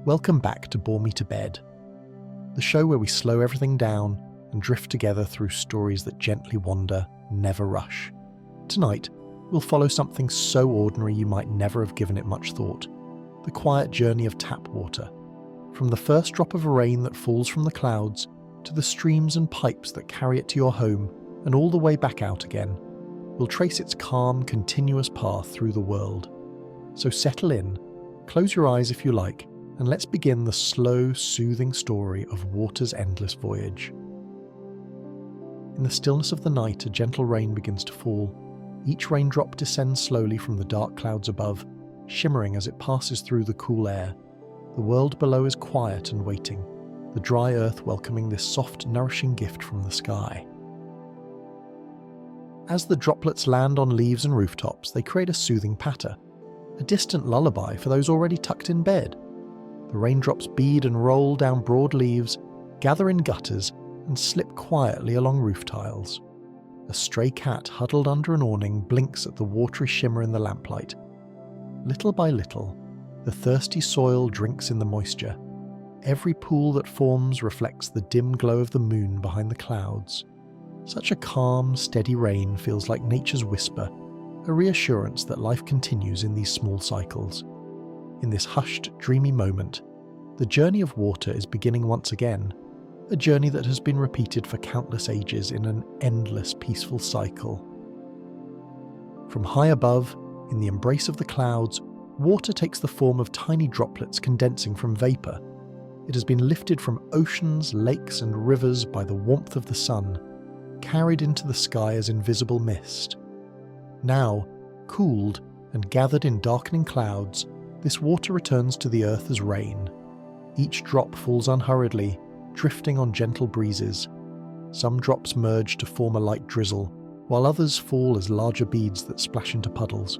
Welcome back to Bore Me to Bed, the show where we slow everything down and drift together through stories that gently wander, never rush. Tonight, we'll follow something so ordinary you might never have given it much thought: the quiet journey of tap water. From the first drop of rain that falls from the clouds, to the streams and pipes that carry it to your home, and all the way back out again, we'll trace its calm, continuous path through the world. So settle in, close your eyes if you like, and let's begin the slow, soothing story of water's endless voyage. In the stillness of the night, a gentle rain begins to fall. Each raindrop descends slowly from the dark clouds above, shimmering as it passes through the cool air. The world below is quiet and waiting, the dry earth welcoming this soft, nourishing gift from the sky. As the droplets land on leaves and rooftops, they create a soothing patter, a distant lullaby for those already tucked in bed. The raindrops bead and roll down broad leaves, gather in gutters, and slip quietly along roof tiles. A stray cat huddled under an awning blinks at the watery shimmer in the lamplight. Little by little, the thirsty soil drinks in the moisture. Every pool that forms reflects the dim glow of the moon behind the clouds. Such a calm, steady rain feels like nature's whisper, a reassurance that life continues in these small cycles. In this hushed, dreamy moment, the journey of water is beginning once again, a journey that has been repeated for countless ages in an endless, peaceful cycle. From high above, in the embrace of the clouds, water takes the form of tiny droplets condensing from vapour. It has been lifted from oceans, lakes and rivers by the warmth of the sun, carried into the sky as invisible mist. Now, cooled and gathered in darkening clouds, this water returns to the earth as rain. Each drop falls unhurriedly, drifting on gentle breezes. Some drops merge to form a light drizzle, while others fall as larger beads that splash into puddles.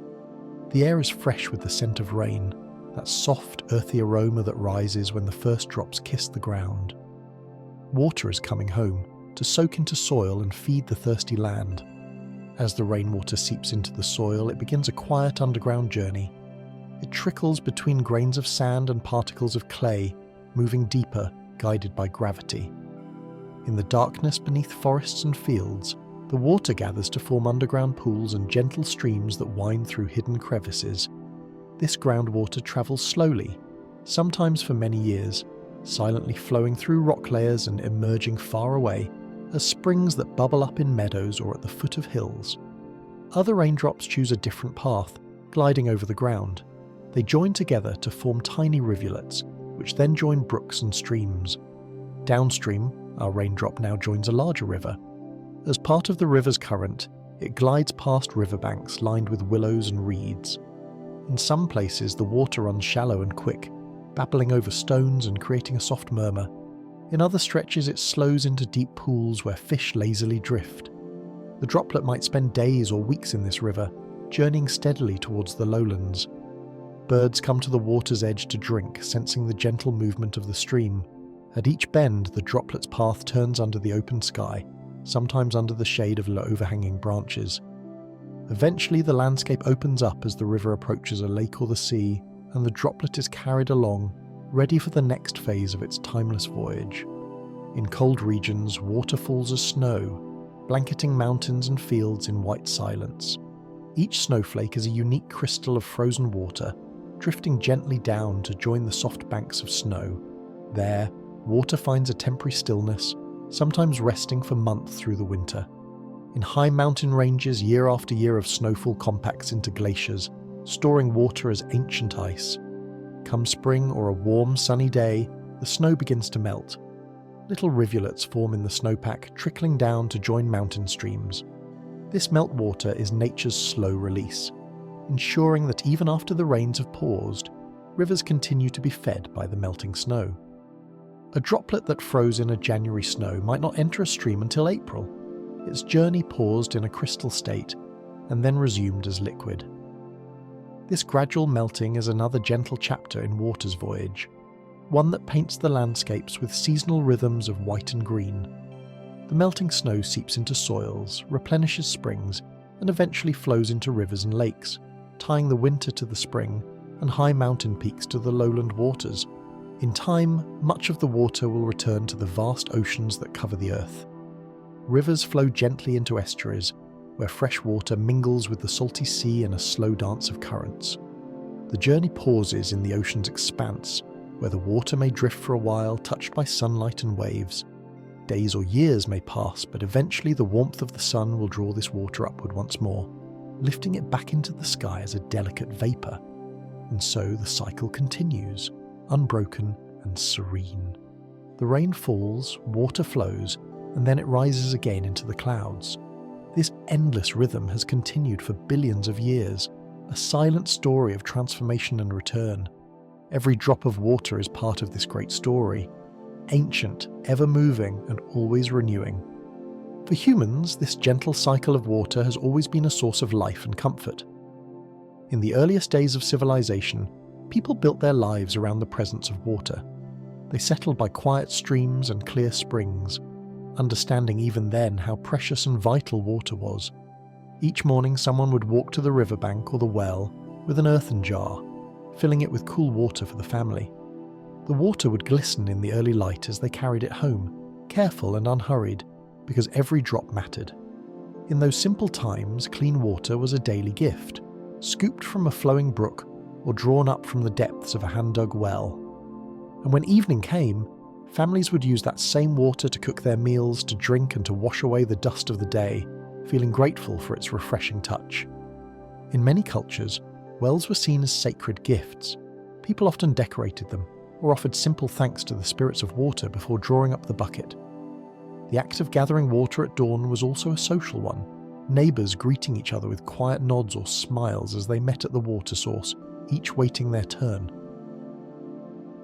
The air is fresh with the scent of rain, that soft, earthy aroma that rises when the first drops kiss the ground. Water is coming home, to soak into soil and feed the thirsty land. As the rainwater seeps into the soil, it begins a quiet underground journey. It trickles between grains of sand and particles of clay, moving deeper, guided by gravity. In the darkness beneath forests and fields, the water gathers to form underground pools and gentle streams that wind through hidden crevices. This groundwater travels slowly, sometimes for many years, silently flowing through rock layers and emerging far away as springs that bubble up in meadows or at the foot of hills. Other raindrops choose a different path, gliding over the ground. They join together to form tiny rivulets, which then join brooks and streams. Downstream, our raindrop now joins a larger river. As part of the river's current, it glides past riverbanks lined with willows and reeds. In some places, the water runs shallow and quick, babbling over stones and creating a soft murmur. In other stretches, it slows into deep pools where fish lazily drift. The droplet might spend days or weeks in this river, journeying steadily towards the lowlands. Birds come to the water's edge to drink, sensing the gentle movement of the stream. At each bend, the droplet's path turns under the open sky, sometimes under the shade of overhanging branches. Eventually, the landscape opens up as the river approaches a lake or the sea, and the droplet is carried along, ready for the next phase of its timeless voyage. In cold regions, water falls as snow, blanketing mountains and fields in white silence. Each snowflake is a unique crystal of frozen water, drifting gently down to join the soft banks of snow. There, water finds a temporary stillness, sometimes resting for months through the winter. In high mountain ranges, year after year of snowfall compacts into glaciers, storing water as ancient ice. Come spring or a warm, sunny day, the snow begins to melt. Little rivulets form in the snowpack, trickling down to join mountain streams. This meltwater is nature's slow release, ensuring that even after the rains have paused, rivers continue to be fed by the melting snow. A droplet that froze in a January snow might not enter a stream until April. Its journey paused in a crystal state, and then resumed as liquid. This gradual melting is another gentle chapter in water's voyage, one that paints the landscapes with seasonal rhythms of white and green. The melting snow seeps into soils, replenishes springs, and eventually flows into rivers and lakes, tying the winter to the spring and high mountain peaks to the lowland waters. In time, much of the water will return to the vast oceans that cover the earth. Rivers flow gently into estuaries, where fresh water mingles with the salty sea in a slow dance of currents. The journey pauses in the ocean's expanse, where the water may drift for a while, touched by sunlight and waves. Days or years may pass, but eventually the warmth of the sun will draw this water upward once more, lifting it back into the sky as a delicate vapour. And so the cycle continues, unbroken and serene. The rain falls, water flows, and then it rises again into the clouds. This endless rhythm has continued for billions of years, a silent story of transformation and return. Every drop of water is part of this great story, ancient, ever-moving, and always renewing. For humans, this gentle cycle of water has always been a source of life and comfort. In the earliest days of civilization, people built their lives around the presence of water. They settled by quiet streams and clear springs, understanding even then how precious and vital water was. Each morning someone would walk to the riverbank or the well with an earthen jar, filling it with cool water for the family. The water would glisten in the early light as they carried it home, careful and unhurried, because every drop mattered. In those simple times, clean water was a daily gift, scooped from a flowing brook or drawn up from the depths of a hand-dug well. And when evening came, families would use that same water to cook their meals, to drink and to wash away the dust of the day, feeling grateful for its refreshing touch. In many cultures, wells were seen as sacred gifts. People often decorated them, or offered simple thanks to the spirits of water before drawing up the bucket. The act of gathering water at dawn was also a social one, neighbours greeting each other with quiet nods or smiles as they met at the water source, each waiting their turn.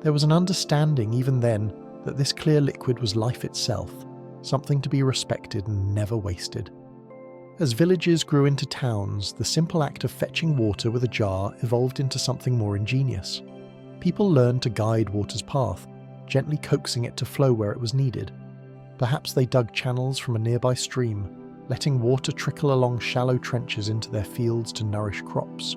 There was an understanding even then that this clear liquid was life itself, something to be respected and never wasted. As villages grew into towns, the simple act of fetching water with a jar evolved into something more ingenious. People learned to guide water's path, gently coaxing it to flow where it was needed. Perhaps they dug channels from a nearby stream, letting water trickle along shallow trenches into their fields to nourish crops.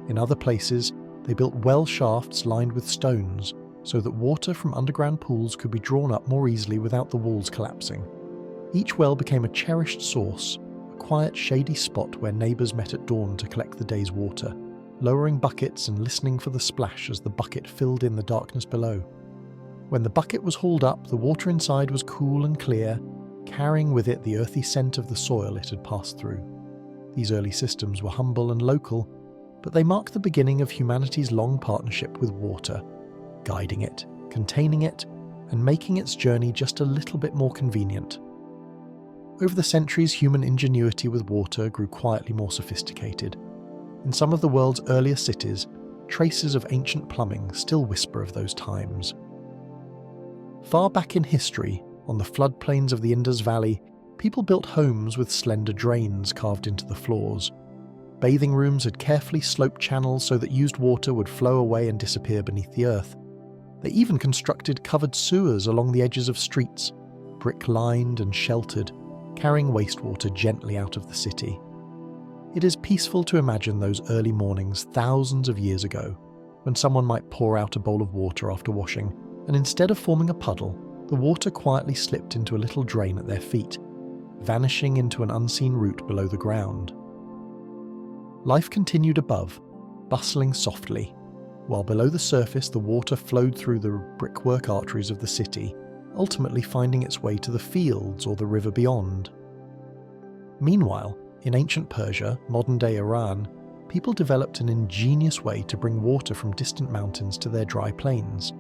In other places, they built well shafts lined with stones, so that water from underground pools could be drawn up more easily without the walls collapsing. Each well became a cherished source, a quiet, shady spot where neighbours met at dawn to collect the day's water, lowering buckets and listening for the splash as the bucket filled in the darkness below. When the bucket was hauled up, the water inside was cool and clear, carrying with it the earthy scent of the soil it had passed through. These early systems were humble and local, but they mark the beginning of humanity's long partnership with water, guiding it, containing it, and making its journey just a little bit more convenient. Over the centuries, human ingenuity with water grew quietly more sophisticated. In some of the world's earliest cities, traces of ancient plumbing still whisper of those times. Far back in history, on the floodplains of the Indus Valley, people built homes with slender drains carved into the floors. Bathing rooms had carefully sloped channels so that used water would flow away and disappear beneath the earth. They even constructed covered sewers along the edges of streets, brick-lined and sheltered, carrying wastewater gently out of the city. It is peaceful to imagine those early mornings thousands of years ago, when someone might pour out a bowl of water after washing, and instead of forming a puddle, the water quietly slipped into a little drain at their feet, vanishing into an unseen route below the ground. Life continued above, bustling softly, while below the surface the water flowed through the brickwork arteries of the city, ultimately finding its way to the fields or the river beyond. Meanwhile, in ancient Persia, modern-day Iran, people developed an ingenious way to bring water from distant mountains to their dry plains.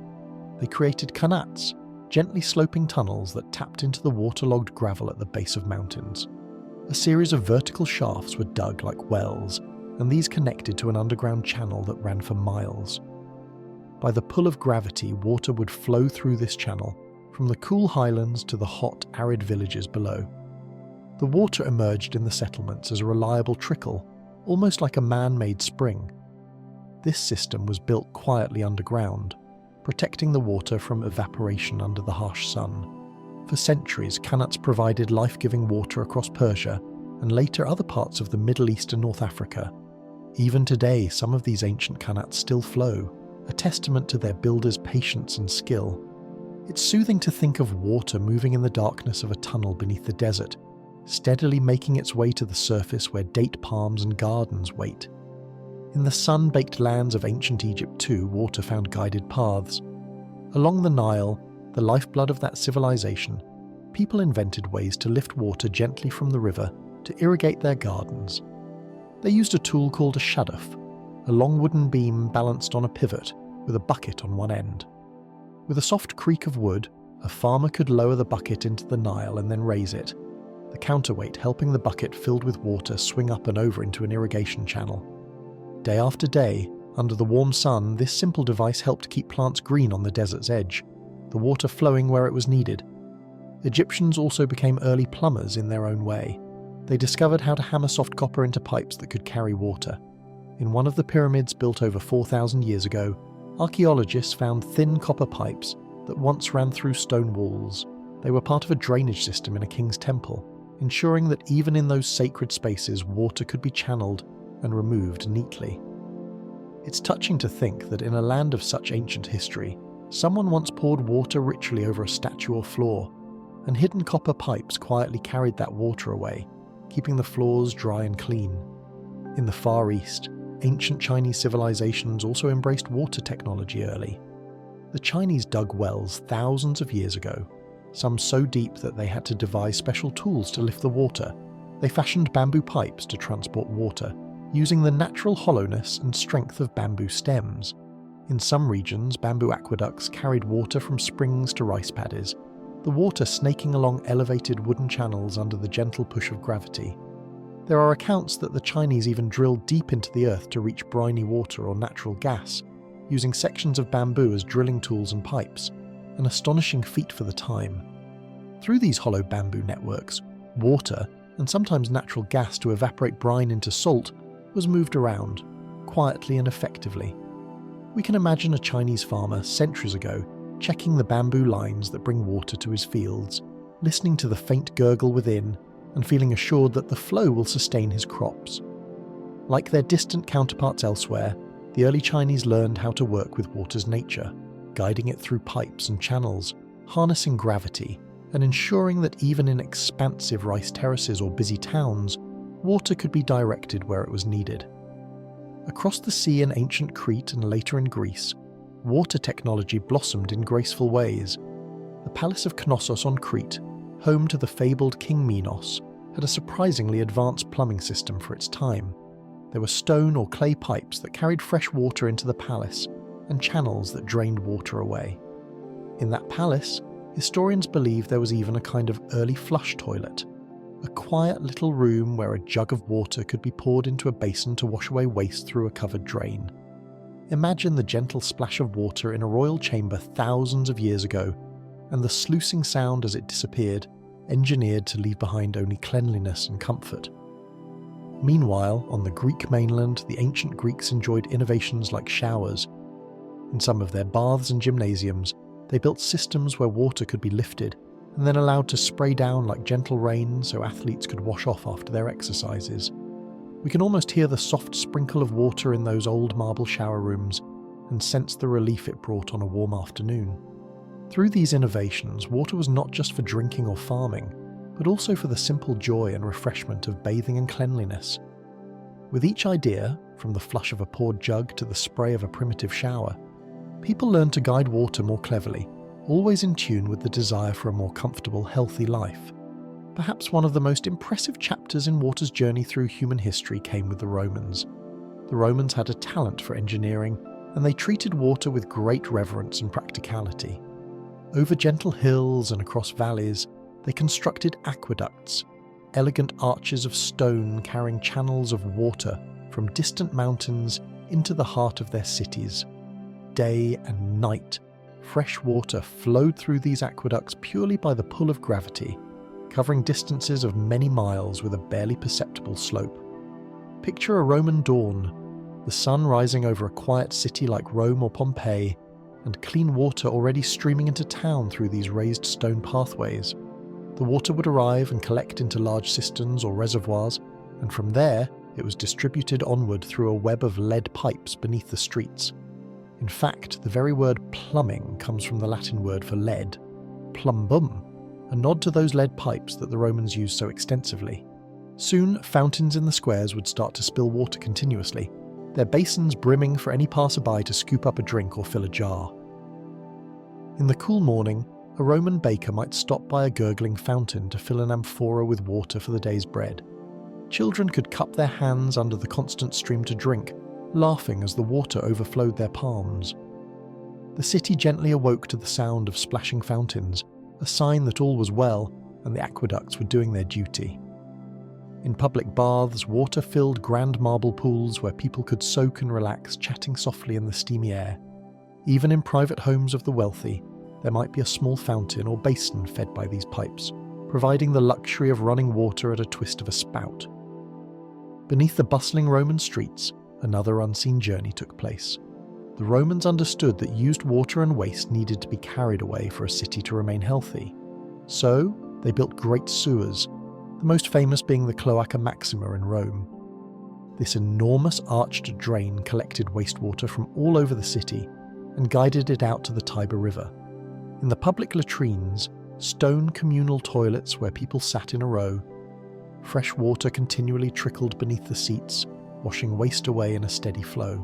They created qanats, gently sloping tunnels that tapped into the waterlogged gravel at the base of mountains. A series of vertical shafts were dug like wells, and these connected to an underground channel that ran for miles. By the pull of gravity, water would flow through this channel, from the cool highlands to the hot, arid villages below. The water emerged in the settlements as a reliable trickle, almost like a man-made spring. This system was built quietly underground, protecting the water from evaporation under the harsh sun. For centuries, qanats provided life-giving water across Persia and later other parts of the Middle East and North Africa. Even today, some of these ancient qanats still flow, a testament to their builders' patience and skill. It's soothing to think of water moving in the darkness of a tunnel beneath the desert, steadily making its way to the surface where date palms and gardens wait. In the sun-baked lands of ancient Egypt too, water found guided paths. Along the Nile, the lifeblood of that civilization, people invented ways to lift water gently from the river to irrigate their gardens. They used a tool called a shaduf, a long wooden beam balanced on a pivot with a bucket on one end. With a soft creak of wood, a farmer could lower the bucket into the Nile and then raise it, the counterweight helping the bucket filled with water swing up and over into an irrigation channel. Day after day, under the warm sun, this simple device helped keep plants green on the desert's edge, the water flowing where it was needed. Egyptians also became early plumbers in their own way. They discovered how to hammer soft copper into pipes that could carry water. In one of the pyramids built over 4,000 years ago, archaeologists found thin copper pipes that once ran through stone walls. They were part of a drainage system in a king's temple, ensuring that even in those sacred spaces water could be channeled and removed neatly. It's touching to think that in a land of such ancient history, someone once poured water ritually over a statue or floor, and hidden copper pipes quietly carried that water away, keeping the floors dry and clean. In the Far East, ancient Chinese civilizations also embraced water technology early. The Chinese dug wells thousands of years ago, some so deep that they had to devise special tools to lift the water. They fashioned bamboo pipes to transport water, using the natural hollowness and strength of bamboo stems. In some regions, bamboo aqueducts carried water from springs to rice paddies, the water snaking along elevated wooden channels under the gentle push of gravity. There are accounts that the Chinese even drilled deep into the earth to reach briny water or natural gas, using sections of bamboo as drilling tools and pipes, an astonishing feat for the time. Through these hollow bamboo networks, water, and sometimes natural gas to evaporate brine into salt, was moved around, quietly and effectively. We can imagine a Chinese farmer centuries ago checking the bamboo lines that bring water to his fields, listening to the faint gurgle within, and feeling assured that the flow will sustain his crops. Like their distant counterparts elsewhere, the early Chinese learned how to work with water's nature, guiding it through pipes and channels, harnessing gravity, and ensuring that even in expansive rice terraces or busy towns, water could be directed where it was needed. Across the sea in ancient Crete and later in Greece, water technology blossomed in graceful ways. The Palace of Knossos on Crete, home to the fabled King Minos, had a surprisingly advanced plumbing system for its time. There were stone or clay pipes that carried fresh water into the palace, and channels that drained water away. In that palace, historians believe there was even a kind of early flush toilet, a quiet little room where a jug of water could be poured into a basin to wash away waste through a covered drain. Imagine the gentle splash of water in a royal chamber thousands of years ago, and the sluicing sound as it disappeared, engineered to leave behind only cleanliness and comfort. Meanwhile, on the Greek mainland, the ancient Greeks enjoyed innovations like showers. In some of their baths and gymnasiums, they built systems where water could be lifted and then allowed to spray down like gentle rain so athletes could wash off after their exercises. We can almost hear the soft sprinkle of water in those old marble shower rooms and sense the relief it brought on a warm afternoon. Through these innovations, water was not just for drinking or farming, but also for the simple joy and refreshment of bathing and cleanliness. With each idea, from the flush of a poured jug to the spray of a primitive shower, people learned to guide water more cleverly, always in tune with the desire for a more comfortable, healthy life. Perhaps one of the most impressive chapters in water's journey through human history came with the Romans. The Romans had a talent for engineering, and they treated water with great reverence and practicality. Over gentle hills and across valleys, they constructed aqueducts, elegant arches of stone carrying channels of water from distant mountains into the heart of their cities. Day and night, fresh water flowed through these aqueducts purely by the pull of gravity, covering distances of many miles with a barely perceptible slope. Picture a Roman dawn, the sun rising over a quiet city like Rome or Pompeii, and clean water already streaming into town through these raised stone pathways. The water would arrive and collect into large cisterns or reservoirs, and from there it was distributed onward through a web of lead pipes beneath the streets. In fact, the very word plumbing comes from the Latin word for lead, plumbum, a nod to those lead pipes that the Romans used so extensively. Soon, fountains in the squares would start to spill water continuously, their basins brimming for any passerby to scoop up a drink or fill a jar. In the cool morning, a Roman baker might stop by a gurgling fountain to fill an amphora with water for the day's bread. Children could cup their hands under the constant stream to drink, laughing as the water overflowed their palms. The city gently awoke to the sound of splashing fountains, a sign that all was well and the aqueducts were doing their duty. In public baths, water filled grand marble pools where people could soak and relax, chatting softly in the steamy air. Even in private homes of the wealthy, there might be a small fountain or basin fed by these pipes, providing the luxury of running water at a twist of a spout. Beneath the bustling Roman streets, another unseen journey took place. The Romans understood that used water and waste needed to be carried away for a city to remain healthy. So, they built great sewers, the most famous being the Cloaca Maxima in Rome. This enormous arched drain collected wastewater from all over the city and guided it out to the Tiber River. In the public latrines, stone communal toilets where people sat in a row, fresh water continually trickled beneath the seats, washing waste away in a steady flow.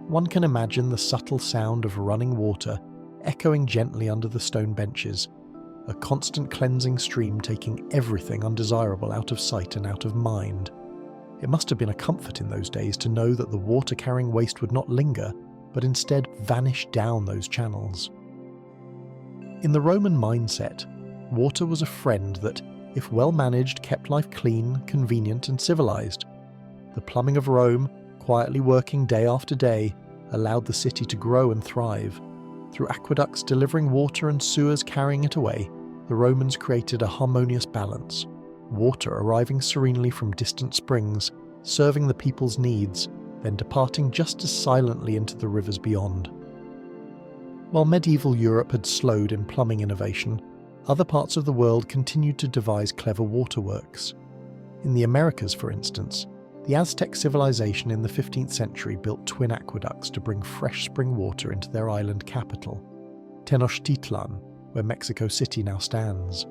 One can imagine the subtle sound of running water echoing gently under the stone benches, a constant cleansing stream taking everything undesirable out of sight and out of mind. It must have been a comfort in those days to know that the water-carrying waste would not linger, but instead vanish down those channels. In the Roman mindset, water was a friend that, if well managed, kept life clean, convenient and civilized. The plumbing of Rome, quietly working day after day, allowed the city to grow and thrive. Through aqueducts delivering water and sewers carrying it away, the Romans created a harmonious balance, water arriving serenely from distant springs, serving the people's needs, then departing just as silently into the rivers beyond. While medieval Europe had slowed in plumbing innovation, other parts of the world continued to devise clever waterworks. In the Americas, for instance, the Aztec civilization in the 15th century built twin aqueducts to bring fresh spring water into their island capital, Tenochtitlan, where Mexico City now stands.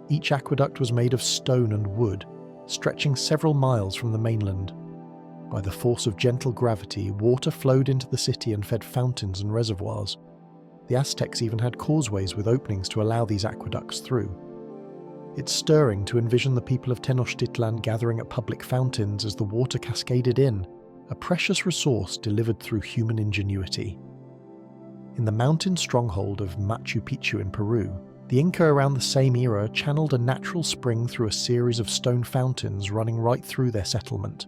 Each aqueduct was made of stone and wood, stretching several miles from the mainland. By the force of gentle gravity, water flowed into the city and fed fountains and reservoirs. The Aztecs even had causeways with openings to allow these aqueducts through. It's stirring to envision the people of Tenochtitlan gathering at public fountains as the water cascaded in, a precious resource delivered through human ingenuity. In the mountain stronghold of Machu Picchu in Peru, the Inca around the same era channeled a natural spring through a series of stone fountains running right through their settlement.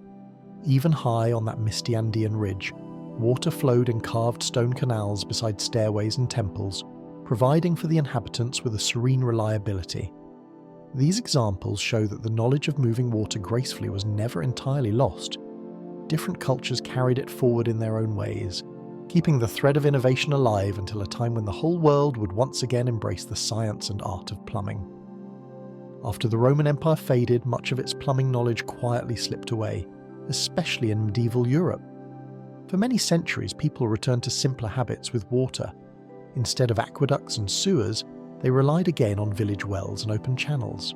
Even high on that misty Andean ridge, water flowed in carved stone canals beside stairways and temples, providing for the inhabitants with a serene reliability. These examples show that the knowledge of moving water gracefully was never entirely lost. Different cultures carried it forward in their own ways, keeping the thread of innovation alive until a time when the whole world would once again embrace the science and art of plumbing. After the Roman Empire faded, much of its plumbing knowledge quietly slipped away, especially in medieval Europe. For many centuries, people returned to simpler habits with water. Instead of aqueducts and sewers, they relied again on village wells and open channels.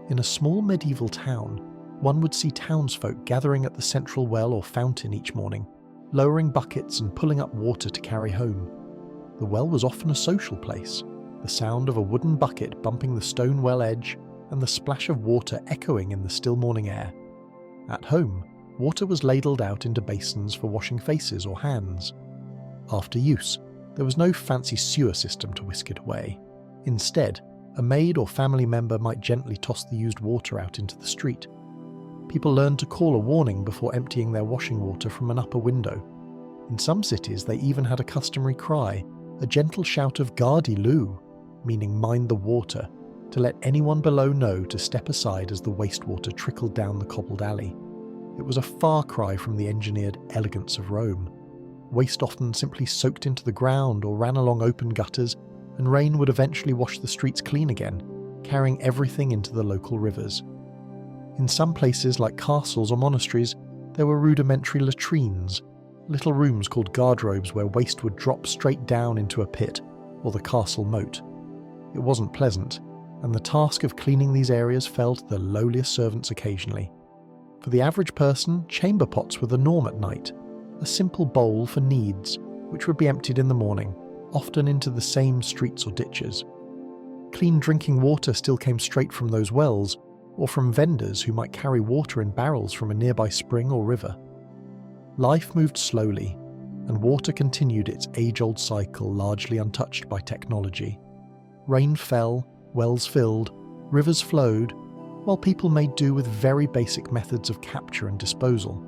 In a small medieval town, one would see townsfolk gathering at the central well or fountain each morning, lowering buckets and pulling up water to carry home. The well was often a social place, the sound of a wooden bucket bumping the stone well edge and the splash of water echoing in the still morning air. At home, water was ladled out into basins for washing faces or hands. After use, there was no fancy sewer system to whisk it away. Instead, a maid or family member might gently toss the used water out into the street. People learned to call a warning before emptying their washing water from an upper window. In some cities, they even had a customary cry, a gentle shout of "Gardi Lou," meaning mind the water, to let anyone below know to step aside as the wastewater trickled down the cobbled alley. It was a far cry from the engineered elegance of Rome. Waste often simply soaked into the ground or ran along open gutters, and rain would eventually wash the streets clean again, carrying everything into the local rivers. In some places like castles or monasteries, there were rudimentary latrines, little rooms called guardrobes where waste would drop straight down into a pit or the castle moat. It wasn't pleasant, and the task of cleaning these areas fell to the lowliest servants occasionally. For the average person, chamber pots were the norm at night, a simple bowl for needs, which would be emptied in the morning, often into the same streets or ditches. Clean drinking water still came straight from those wells, or from vendors who might carry water in barrels from a nearby spring or river. Life moved slowly, and water continued its age-old cycle largely untouched by technology. Rain fell, wells filled, rivers flowed, while people made do with very basic methods of capture and disposal.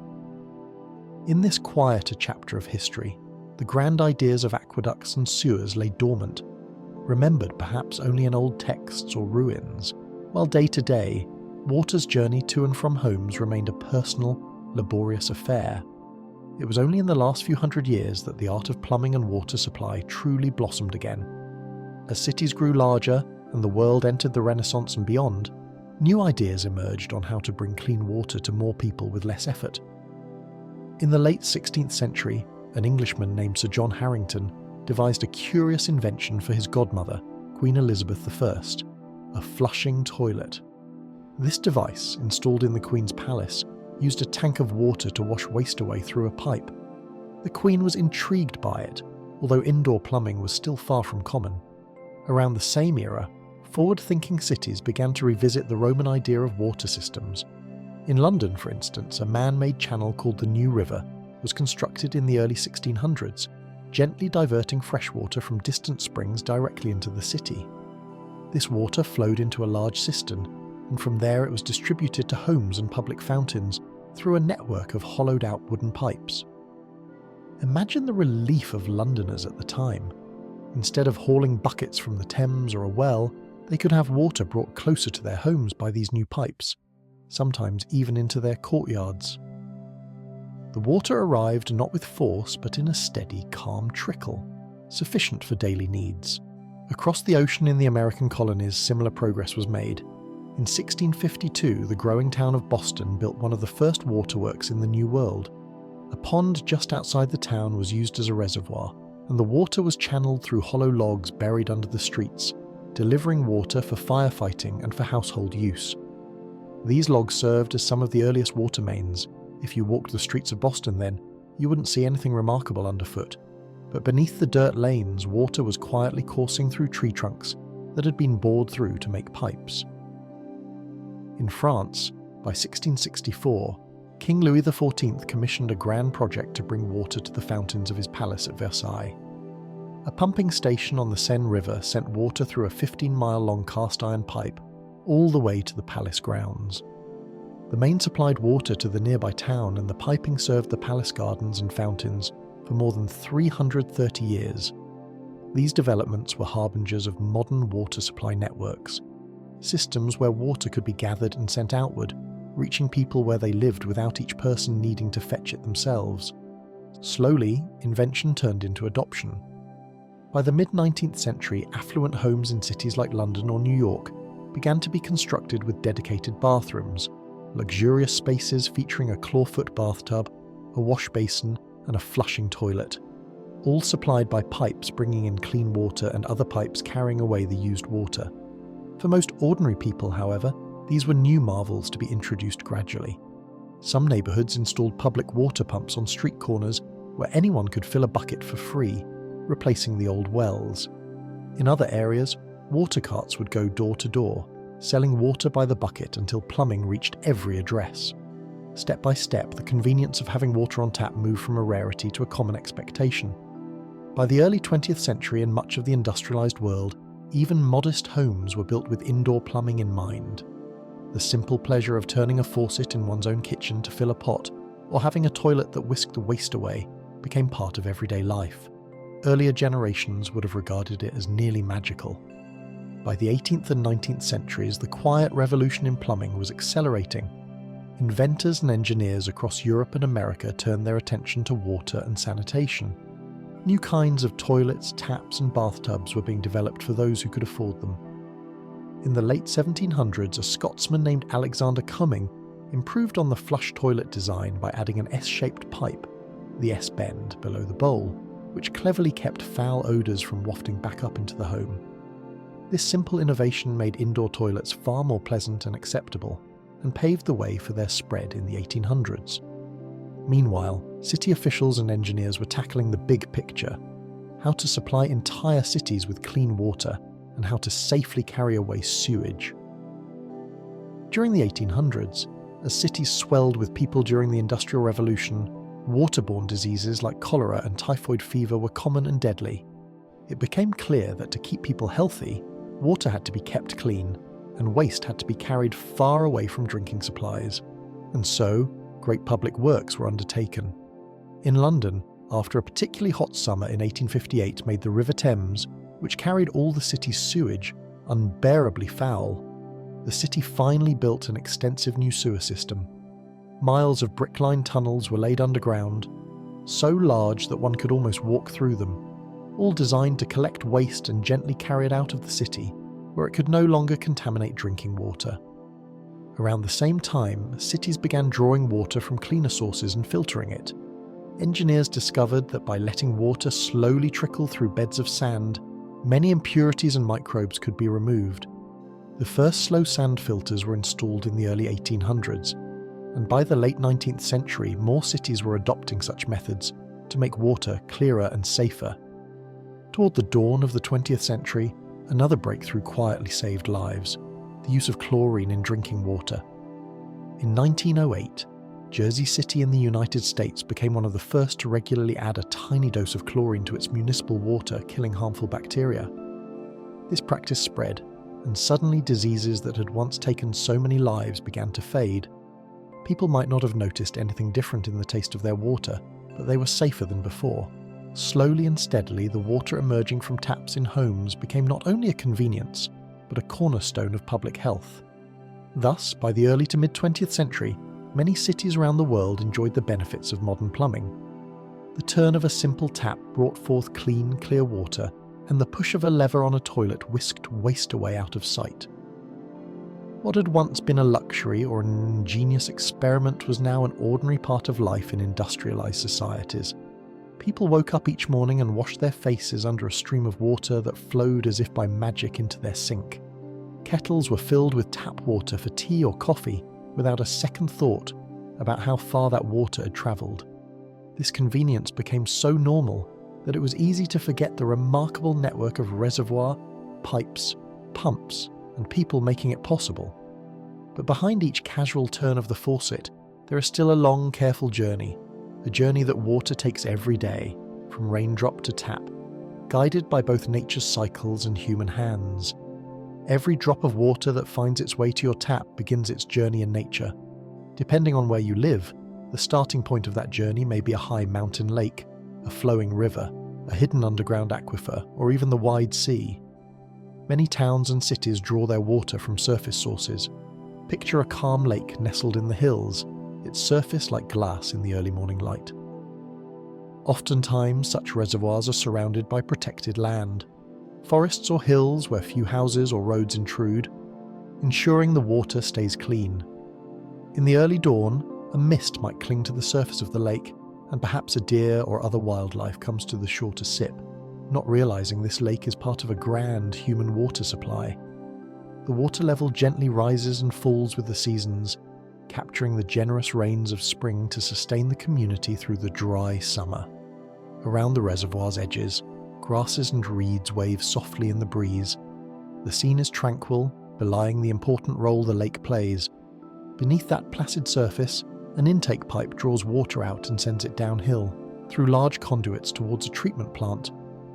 In this quieter chapter of history, the grand ideas of aqueducts and sewers lay dormant, remembered perhaps only in old texts or ruins, while day to day, water's journey to and from homes remained a personal, laborious affair. It was only in the last few hundred years that the art of plumbing and water supply truly blossomed again. As cities grew larger and the world entered the Renaissance and beyond, new ideas emerged on how to bring clean water to more people with less effort. In the late 16th century, an Englishman named Sir John Harrington devised a curious invention for his godmother, Queen Elizabeth I, a flushing toilet. This device, installed in the Queen's palace, used a tank of water to wash waste away through a pipe. The Queen was intrigued by it, although indoor plumbing was still far from common. Around the same era, forward-thinking cities began to revisit the Roman idea of water systems. In London, for instance, a man-made channel called the New River was constructed in the early 1600s, gently diverting fresh water from distant springs directly into the city. This water flowed into a large cistern, and from there it was distributed to homes and public fountains through a network of hollowed-out wooden pipes. Imagine the relief of Londoners at the time. Instead of hauling buckets from the Thames or a well, they could have water brought closer to their homes by these new pipes, sometimes even into their courtyards. The water arrived not with force but in a steady, calm trickle, sufficient for daily needs. Across the ocean in the American colonies, similar progress was made. In 1652, the growing town of Boston built one of the first waterworks in the New World. A pond just outside the town was used as a reservoir, and the water was channeled through hollow logs buried under the streets, delivering water for firefighting and for household use. These logs served as some of the earliest water mains. If you walked the streets of Boston then, you wouldn't see anything remarkable underfoot. But beneath the dirt lanes, water was quietly coursing through tree trunks that had been bored through to make pipes. In France, by 1664, King Louis XIV commissioned a grand project to bring water to the fountains of his palace at Versailles. A pumping station on the Seine River sent water through a 15-mile-long cast-iron pipe all the way to the palace grounds. The main supplied water to the nearby town, and the piping served the palace gardens and fountains for more than 330 years. These developments were harbingers of modern water supply networks, systems where water could be gathered and sent outward, reaching people where they lived without each person needing to fetch it themselves. Slowly, invention turned into adoption. By the mid-19th century, affluent homes in cities like London or New York began to be constructed with dedicated bathrooms, luxurious spaces featuring a clawfoot bathtub, a wash basin, and a flushing toilet, all supplied by pipes bringing in clean water and other pipes carrying away the used water. For most ordinary people, however, these were new marvels to be introduced gradually. Some neighbourhoods installed public water pumps on street corners where anyone could fill a bucket for free, replacing the old wells. In other areas, water carts would go door to door, selling water by the bucket until plumbing reached every address. Step by step, the convenience of having water on tap moved from a rarity to a common expectation. By the early 20th century, in much of the industrialised world, even modest homes were built with indoor plumbing in mind. The simple pleasure of turning a faucet in one's own kitchen to fill a pot, or having a toilet that whisked the waste away, became part of everyday life. Earlier generations would have regarded it as nearly magical. By the 18th and 19th centuries, the quiet revolution in plumbing was accelerating. Inventors and engineers across Europe and America turned their attention to water and sanitation. New kinds of toilets, taps, and bathtubs were being developed for those who could afford them. In the late 1700s, a Scotsman named Alexander Cumming improved on the flush toilet design by adding an S-shaped pipe. the S-bend below the bowl, which cleverly kept foul odours from wafting back up into the home. This simple innovation made indoor toilets far more pleasant and acceptable, and paved the way for their spread in the 1800s. Meanwhile, city officials and engineers were tackling the big picture: how to supply entire cities with clean water and how to safely carry away sewage. During the 1800s, as cities swelled with people during the Industrial Revolution, waterborne diseases like cholera and typhoid fever were common and deadly. It became clear that to keep people healthy, water had to be kept clean, and waste had to be carried far away from drinking supplies. And so, great public works were undertaken. In London, after a particularly hot summer in 1858 made the River Thames, which carried all the city's sewage, unbearably foul, the city finally built an extensive new sewer system. Miles of brick-lined tunnels were laid underground, so large that one could almost walk through them, all designed to collect waste and gently carry it out of the city, where it could no longer contaminate drinking water. Around the same time, cities began drawing water from cleaner sources and filtering it. Engineers discovered that by letting water slowly trickle through beds of sand, many impurities and microbes could be removed. The first slow sand filters were installed in the early 1800s, and by the late 19th century, more cities were adopting such methods to make water clearer and safer. Toward the dawn of the 20th century, another breakthrough quietly saved lives: the use of chlorine in drinking water. In 1908, Jersey City in the United States became one of the first to regularly add a tiny dose of chlorine to its municipal water, killing harmful bacteria. This practice spread, and suddenly diseases that had once taken so many lives began to fade. People might not have noticed anything different in the taste of their water, but they were safer than before. Slowly and steadily, the water emerging from taps in homes became not only a convenience, but a cornerstone of public health. Thus, by the early to mid-20th century, many cities around the world enjoyed the benefits of modern plumbing. The turn of a simple tap brought forth clean, clear water, and the push of a lever on a toilet whisked waste away out of sight. What had once been a luxury or an ingenious experiment was now an ordinary part of life in industrialized societies. People woke up each morning and washed their faces under a stream of water that flowed as if by magic into their sink. Kettles were filled with tap water for tea or coffee without a second thought about how far that water had travelled. This convenience became so normal that it was easy to forget the remarkable network of reservoir, pipes, pumps, and people making it possible. But behind each casual turn of the faucet, there is still a long, careful journey, a journey that water takes every day, from raindrop to tap, guided by both nature's cycles and human hands. Every drop of water that finds its way to your tap begins its journey in nature. Depending on where you live, the starting point of that journey may be a high mountain lake, a flowing river, a hidden underground aquifer, or even the wide sea. Many towns and cities draw their water from surface sources. Picture a calm lake nestled in the hills, its surface like glass in the early morning light. Oftentimes, such reservoirs are surrounded by protected land, forests or hills where few houses or roads intrude, ensuring the water stays clean. In the early dawn, a mist might cling to the surface of the lake, and perhaps a deer or other wildlife comes to the shore to sip, not realizing this lake is part of a grand human water supply. The water level gently rises and falls with the seasons, capturing the generous rains of spring to sustain the community through the dry summer. Around the reservoir's edges, grasses and reeds wave softly in the breeze. The scene is tranquil, belying the important role the lake plays. Beneath that placid surface, an intake pipe draws water out and sends it downhill, through large conduits towards a treatment plant,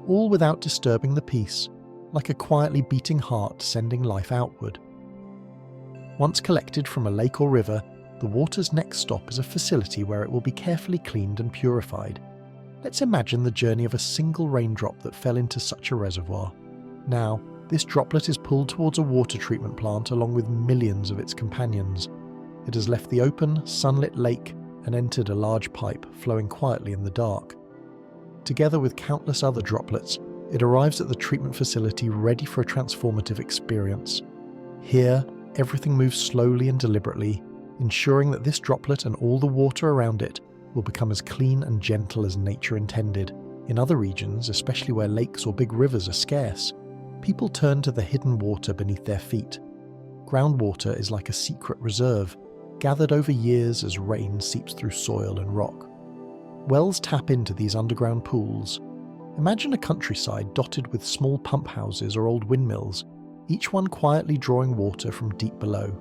all without disturbing the peace, like a quietly beating heart sending life outward. Once collected from a lake or river, the water's next stop is a facility where it will be carefully cleaned and purified. Let's imagine the journey of a single raindrop that fell into such a reservoir. Now, this droplet is pulled towards a water treatment plant along with millions of its companions. It has left the open, sunlit lake and entered a large pipe flowing quietly in the dark. Together with countless other droplets, it arrives at the treatment facility ready for a transformative experience. Here, everything moves slowly and deliberately, ensuring that this droplet and all the water around it will become as clean and gentle as nature intended. In other regions, especially where lakes or big rivers are scarce, people turn to the hidden water beneath their feet. Groundwater is like a secret reserve, gathered over years as rain seeps through soil and rock. Wells tap into these underground pools. Imagine a countryside dotted with small pump houses or old windmills, each one quietly drawing water from deep below.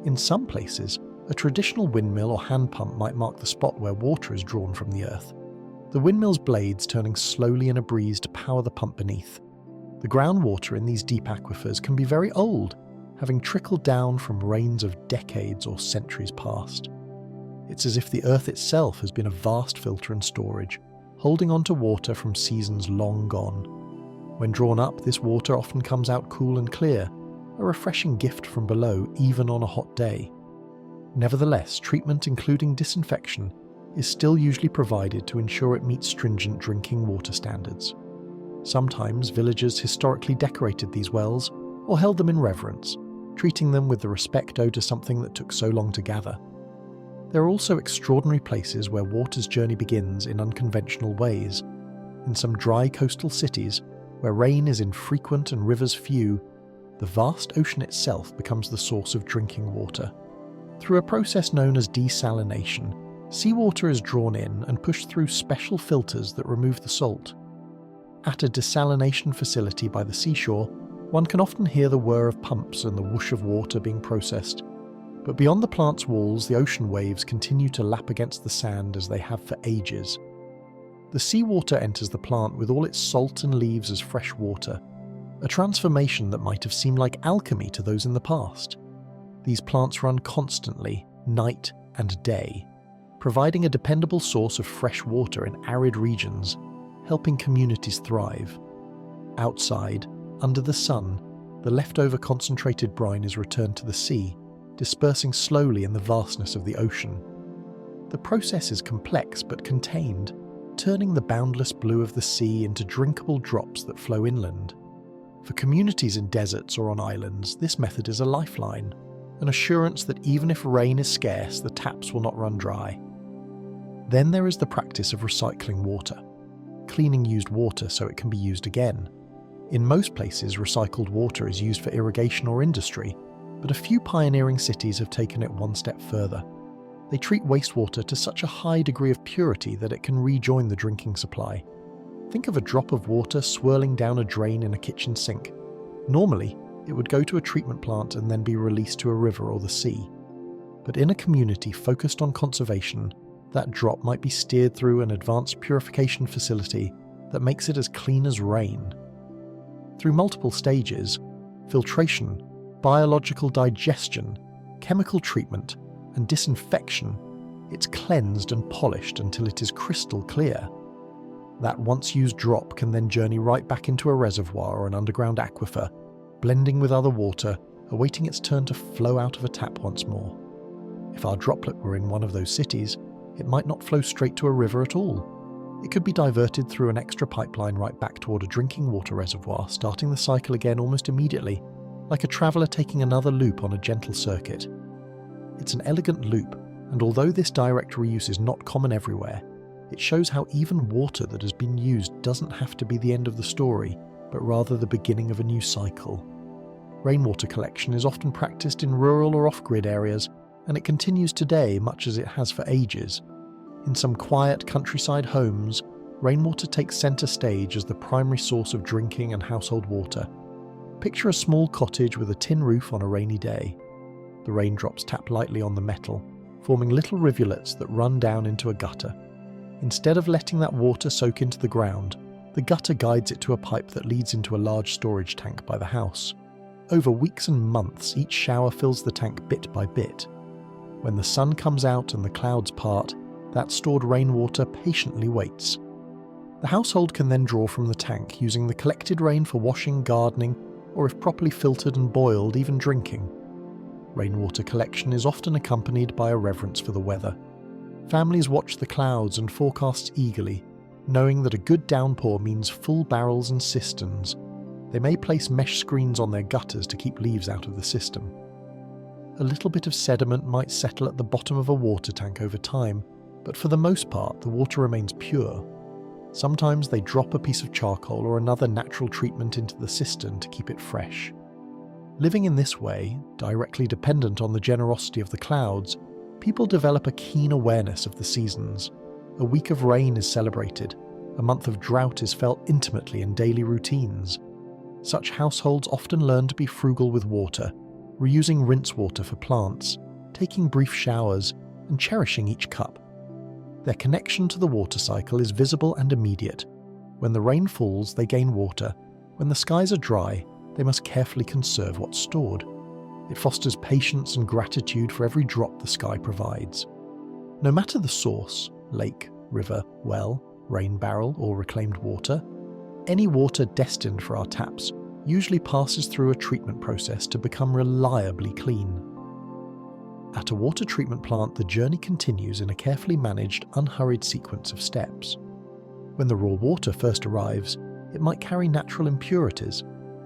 In some places, a traditional windmill or hand pump might mark the spot where water is drawn from the earth, the windmill's blades turning slowly in a breeze to power the pump beneath. The groundwater in these deep aquifers can be very old, having trickled down from rains of decades or centuries past. It's as if the earth itself has been a vast filter and storage, holding on to water from seasons long gone. When drawn up, this water often comes out cool and clear, a refreshing gift from below even on a hot day. Nevertheless, treatment including disinfection is still usually provided to ensure it meets stringent drinking water standards. Sometimes villagers historically decorated these wells or held them in reverence, treating them with the respect owed to something that took so long to gather. There are also extraordinary places where water's journey begins in unconventional ways. In some dry coastal cities, where rain is infrequent and rivers few, the vast ocean itself becomes the source of drinking water. Through a process known as desalination, seawater is drawn in and pushed through special filters that remove the salt. At a desalination facility by the seashore, one can often hear the whir of pumps and the whoosh of water being processed. But beyond the plant's walls, the ocean waves continue to lap against the sand as they have for ages. The seawater enters the plant with all its salt and leaves as fresh water, a transformation that might have seemed like alchemy to those in the past. These plants run constantly, night and day, providing a dependable source of fresh water in arid regions, helping communities thrive. Outside, under the sun, the leftover concentrated brine is returned to the sea, dispersing slowly in the vastness of the ocean. The process is complex but contained, turning the boundless blue of the sea into drinkable drops that flow inland. For communities in deserts or on islands, this method is a lifeline, an assurance that even if rain is scarce, the taps will not run dry. Then there is the practice of recycling water, cleaning used water so it can be used again. In most places, recycled water is used for irrigation or industry, but a few pioneering cities have taken it one step further. They treat wastewater to such a high degree of purity that it can rejoin the drinking supply. Think of a drop of water swirling down a drain in a kitchen sink. Normally, it would go to a treatment plant and then be released to a river or the sea. But in a community focused on conservation, that drop might be steered through an advanced purification facility that makes it as clean as rain. Through multiple stages, filtration, biological digestion, chemical treatment, and disinfection, it's cleansed and polished until it is crystal clear. That once used drop can then journey right back into a reservoir or an underground aquifer, blending with other water, awaiting its turn to flow out of a tap once more. If our droplet were in one of those cities, it might not flow straight to a river at all. It could be diverted through an extra pipeline right back toward a drinking water reservoir, starting the cycle again almost immediately, like a traveller taking another loop on a gentle circuit. It's an elegant loop, and although this direct reuse is not common everywhere, it shows how even water that has been used doesn't have to be the end of the story, but rather the beginning of a new cycle. Rainwater collection is often practiced in rural or off-grid areas, and it continues today much as it has for ages. In some quiet countryside homes, rainwater takes centre stage as the primary source of drinking and household water. Picture a small cottage with a tin roof on a rainy day. The raindrops tap lightly on the metal, forming little rivulets that run down into a gutter. Instead of letting that water soak into the ground, the gutter guides it to a pipe that leads into a large storage tank by the house. Over weeks and months, each shower fills the tank bit by bit. When the sun comes out and the clouds part, that stored rainwater patiently waits. The household can then draw from the tank, using the collected rain for washing, gardening, or if properly filtered and boiled, even drinking. Rainwater collection is often accompanied by a reverence for the weather. Families watch the clouds and forecasts eagerly, knowing that a good downpour means full barrels and cisterns. They may place mesh screens on their gutters to keep leaves out of the system. A little bit of sediment might settle at the bottom of a water tank over time, but for the most part the water remains pure. Sometimes they drop a piece of charcoal or another natural treatment into the cistern to keep it fresh. Living in this way, directly dependent on the generosity of the clouds, people develop a keen awareness of the seasons. A week of rain is celebrated. A month of drought is felt intimately in daily routines. Such households often learn to be frugal with water, reusing rinse water for plants, taking brief showers, and cherishing each cup. Their connection to the water cycle is visible and immediate. When the rain falls, they gain water. When the skies are dry, they must carefully conserve what's stored. It fosters patience and gratitude for every drop the sky provides. No matter the source, lake, river, well, rain barrel, or reclaimed water, any water destined for our taps usually passes through a treatment process to become reliably clean. At a water treatment plant, the journey continues in a carefully managed, unhurried sequence of steps. When the raw water first arrives, it might carry natural impurities,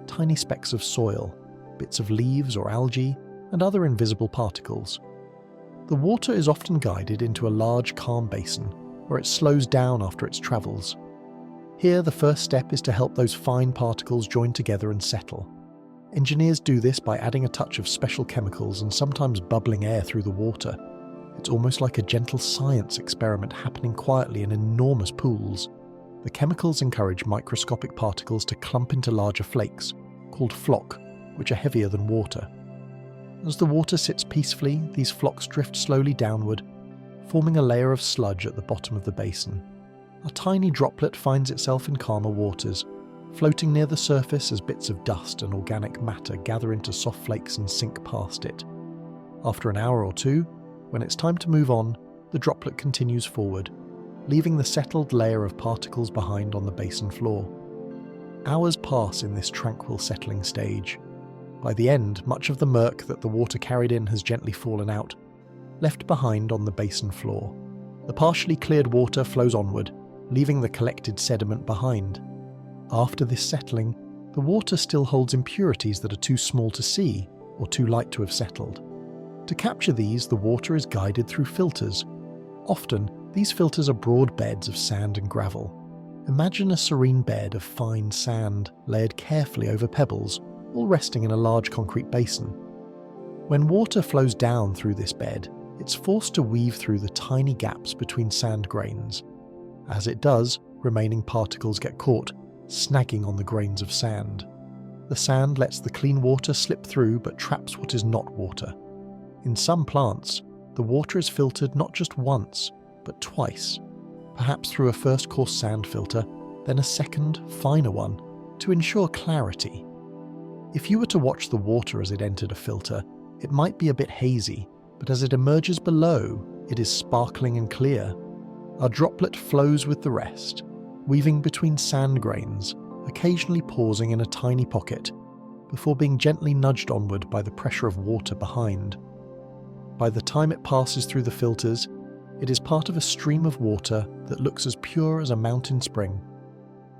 tiny specks of soil, bits of leaves or algae, and other invisible particles. The water is often guided into a large, calm basin, where it slows down after its travels. Here, the first step is to help those fine particles join together and settle. Engineers do this by adding a touch of special chemicals and sometimes bubbling air through the water. It's almost like a gentle science experiment happening quietly in enormous pools. The chemicals encourage microscopic particles to clump into larger flakes, called flock, which are heavier than water. As the water sits peacefully, these flocks drift slowly downward, forming a layer of sludge at the bottom of the basin. A tiny droplet finds itself in calmer waters, floating near the surface as bits of dust and organic matter gather into soft flakes and sink past it. After an hour or two, when it's time to move on, the droplet continues forward, leaving the settled layer of particles behind on the basin floor. Hours pass in this tranquil settling stage. By the end, much of the murk that the water carried in has gently fallen out, left behind on the basin floor. The partially cleared water flows onward, leaving the collected sediment behind. After this settling, the water still holds impurities that are too small to see or too light to have settled. To capture these, the water is guided through filters. Often, these filters are broad beds of sand and gravel. Imagine a serene bed of fine sand layered carefully over pebbles, all resting in a large concrete basin. When water flows down through this bed, it's forced to weave through the tiny gaps between sand grains. As it does, remaining particles get caught, snagging on the grains of sand. The sand lets the clean water slip through but traps what is not water. In some plants, the water is filtered not just once, but twice, perhaps through a first coarse sand filter, then a second, finer one, to ensure clarity. If you were to watch the water as it entered a filter, it might be a bit hazy, but as it emerges below, it is sparkling and clear. A droplet flows with the rest, weaving between sand grains, occasionally pausing in a tiny pocket, before being gently nudged onward by the pressure of water behind. By the time it passes through the filters, it is part of a stream of water that looks as pure as a mountain spring.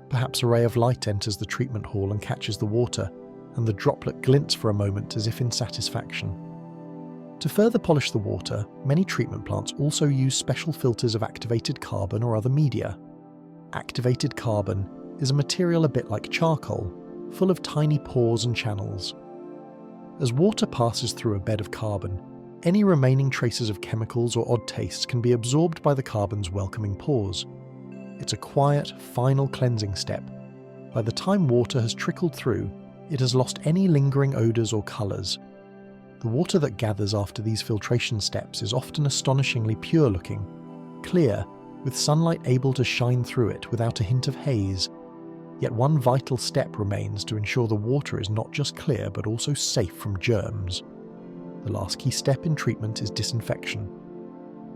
Perhaps a ray of light enters the treatment hall and catches the water, and the droplet glints for a moment as if in satisfaction. To further polish the water, many treatment plants also use special filters of activated carbon or other media. Activated carbon is a material a bit like charcoal, full of tiny pores and channels. As water passes through a bed of carbon, any remaining traces of chemicals or odd tastes can be absorbed by the carbon's welcoming pores. It's a quiet, final cleansing step. By the time water has trickled through, it has lost any lingering odours or colours. The water that gathers after these filtration steps is often astonishingly pure-looking, clear, with sunlight able to shine through it without a hint of haze. Yet one vital step remains to ensure the water is not just clear but also safe from germs. The last key step in treatment is disinfection.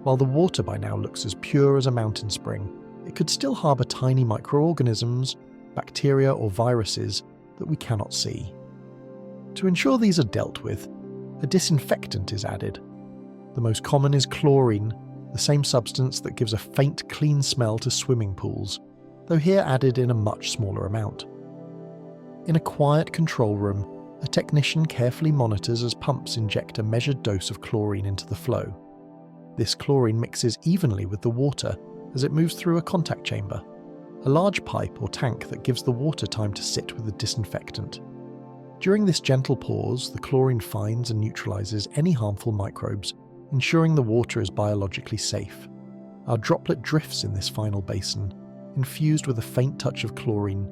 While the water by now looks as pure as a mountain spring, it could still harbour tiny microorganisms, bacteria or viruses that we cannot see. To ensure these are dealt with, a disinfectant is added. The most common is chlorine, the same substance that gives a faint, clean smell to swimming pools, though here added in a much smaller amount. In a quiet control room, a technician carefully monitors as pumps inject a measured dose of chlorine into the flow. This chlorine mixes evenly with the water as it moves through a contact chamber, a large pipe or tank that gives the water time to sit with the disinfectant. During this gentle pause, the chlorine finds and neutralizes any harmful microbes, ensuring the water is biologically safe. Our droplet drifts in this final basin, infused with a faint touch of chlorine.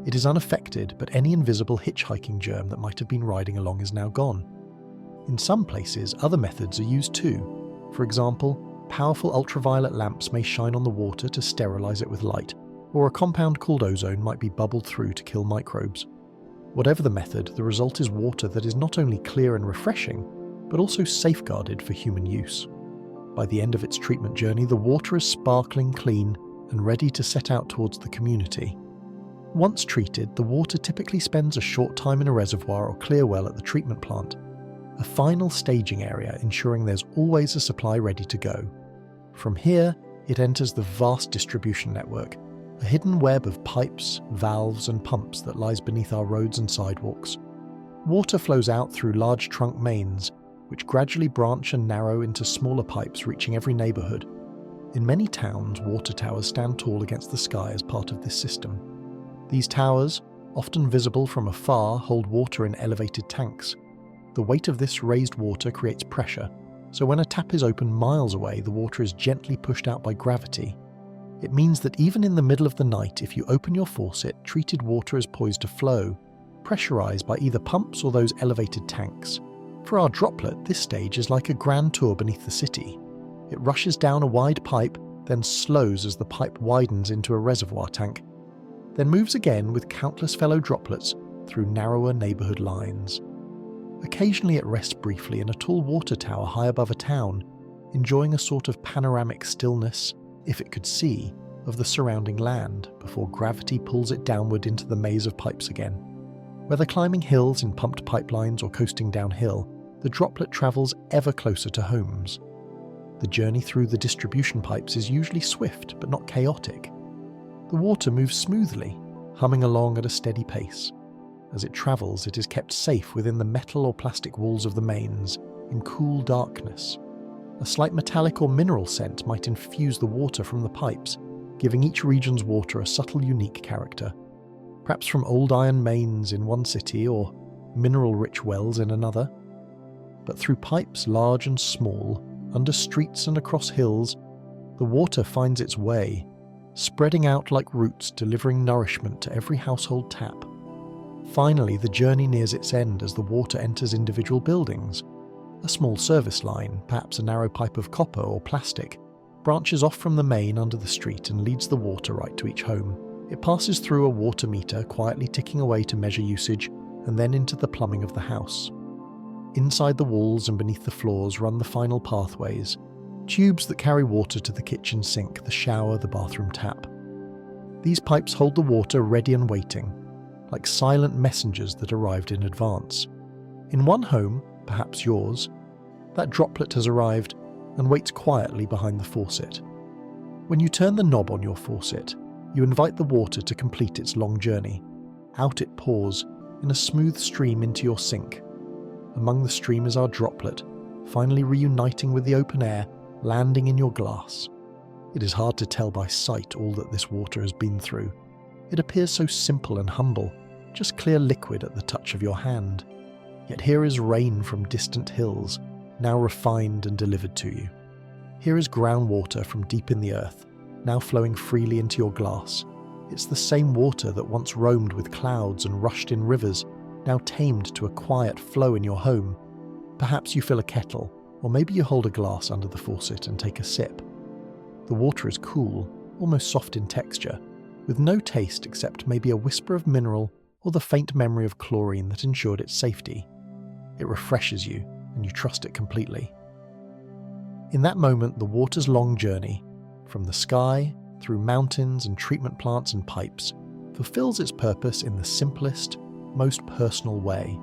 It is unaffected, but any invisible hitchhiking germ that might have been riding along is now gone. In some places, other methods are used too. For example, powerful ultraviolet lamps may shine on the water to sterilize it with light, or a compound called ozone might be bubbled through to kill microbes. Whatever the method, the result is water that is not only clear and refreshing, but also safeguarded for human use. By the end of its treatment journey, the water is sparkling clean and ready to set out towards the community. Once treated, the water typically spends a short time in a reservoir or clear well at the treatment plant, a final staging area ensuring there's always a supply ready to go. From here, it enters the vast distribution network, a hidden web of pipes, valves and pumps that lies beneath our roads and sidewalks. Water flows out through large trunk mains, which gradually branch and narrow into smaller pipes reaching every neighbourhood. In many towns, water towers stand tall against the sky as part of this system. These towers, often visible from afar, hold water in elevated tanks. The weight of this raised water creates pressure, so when a tap is opened miles away, the water is gently pushed out by gravity. It means that even in the middle of the night, if you open your faucet, treated water is poised to flow, pressurized by either pumps or those elevated tanks. For our droplet, this stage is like a grand tour beneath the city. It rushes down a wide pipe, then slows as the pipe widens into a reservoir tank, then moves again with countless fellow droplets through narrower neighbourhood lines. Occasionally it rests briefly in a tall water tower high above a town, enjoying a sort of panoramic stillness, if it could see, of the surrounding land before gravity pulls it downward into the maze of pipes again. Whether climbing hills in pumped pipelines or coasting downhill, the droplet travels ever closer to homes. The journey through the distribution pipes is usually swift but not chaotic. The water moves smoothly, humming along at a steady pace. As it travels, it is kept safe within the metal or plastic walls of the mains, in cool darkness. A slight metallic or mineral scent might infuse the water from the pipes, giving each region's water a subtle, unique character. Perhaps from old iron mains in one city or mineral-rich wells in another. But through pipes large and small, under streets and across hills, the water finds its way, spreading out like roots delivering nourishment to every household tap. Finally, the journey nears its end as the water enters individual buildings. A small service line, perhaps a narrow pipe of copper or plastic, branches off from the main under the street and leads the water right to each home. It passes through a water meter, quietly ticking away to measure usage, and then into the plumbing of the house. Inside the walls and beneath the floors run the final pathways, tubes that carry water to the kitchen sink, the shower, the bathroom tap. These pipes hold the water ready and waiting, like silent messengers that arrived in advance. In one home, perhaps yours, that droplet has arrived and waits quietly behind the faucet. When you turn the knob on your faucet, you invite the water to complete its long journey. Out it pours, in a smooth stream into your sink. Among the stream is our droplet, finally reuniting with the open air, landing in your glass. It is hard to tell by sight all that this water has been through. It appears so simple and humble, just clear liquid at the touch of your hand. Yet here is rain from distant hills, now refined and delivered to you. Here is groundwater from deep in the earth, now flowing freely into your glass. It's the same water that once roamed with clouds and rushed in rivers, now tamed to a quiet flow in your home. Perhaps you fill a kettle, or maybe you hold a glass under the faucet and take a sip. The water is cool, almost soft in texture, with no taste except maybe a whisper of mineral or the faint memory of chlorine that ensured its safety. It refreshes you, and you trust it completely. In that moment, the water's long journey, from the sky, through mountains and treatment plants and pipes, fulfills its purpose in the simplest, most personal way.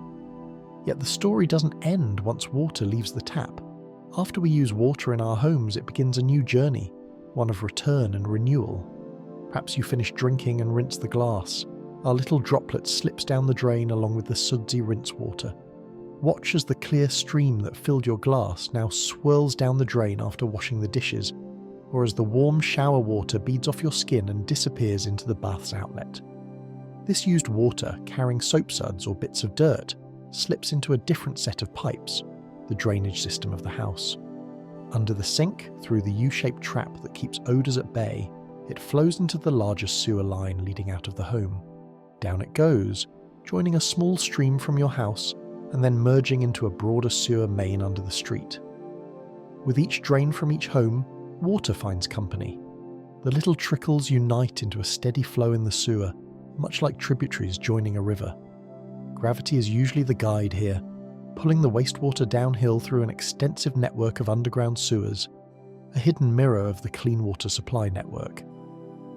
Yet the story doesn't end once water leaves the tap. After we use water in our homes, it begins a new journey, one of return and renewal. Perhaps you finish drinking and rinse the glass. Our little droplet slips down the drain along with the sudsy rinse water. Watch as the clear stream that filled your glass now swirls down the drain after washing the dishes, or as the warm shower water beads off your skin and disappears into the bath's outlet. This used water, carrying soap suds or bits of dirt, slips into a different set of pipes, the drainage system of the house. Under the sink, through the U-shaped trap that keeps odours at bay, it flows into the larger sewer line leading out of the home. Down it goes, joining a small stream from your house and then merging into a broader sewer main under the street. With each drain from each home, water finds company. The little trickles unite into a steady flow in the sewer, much like tributaries joining a river. Gravity is usually the guide here, pulling the wastewater downhill through an extensive network of underground sewers, a hidden mirror of the clean water supply network.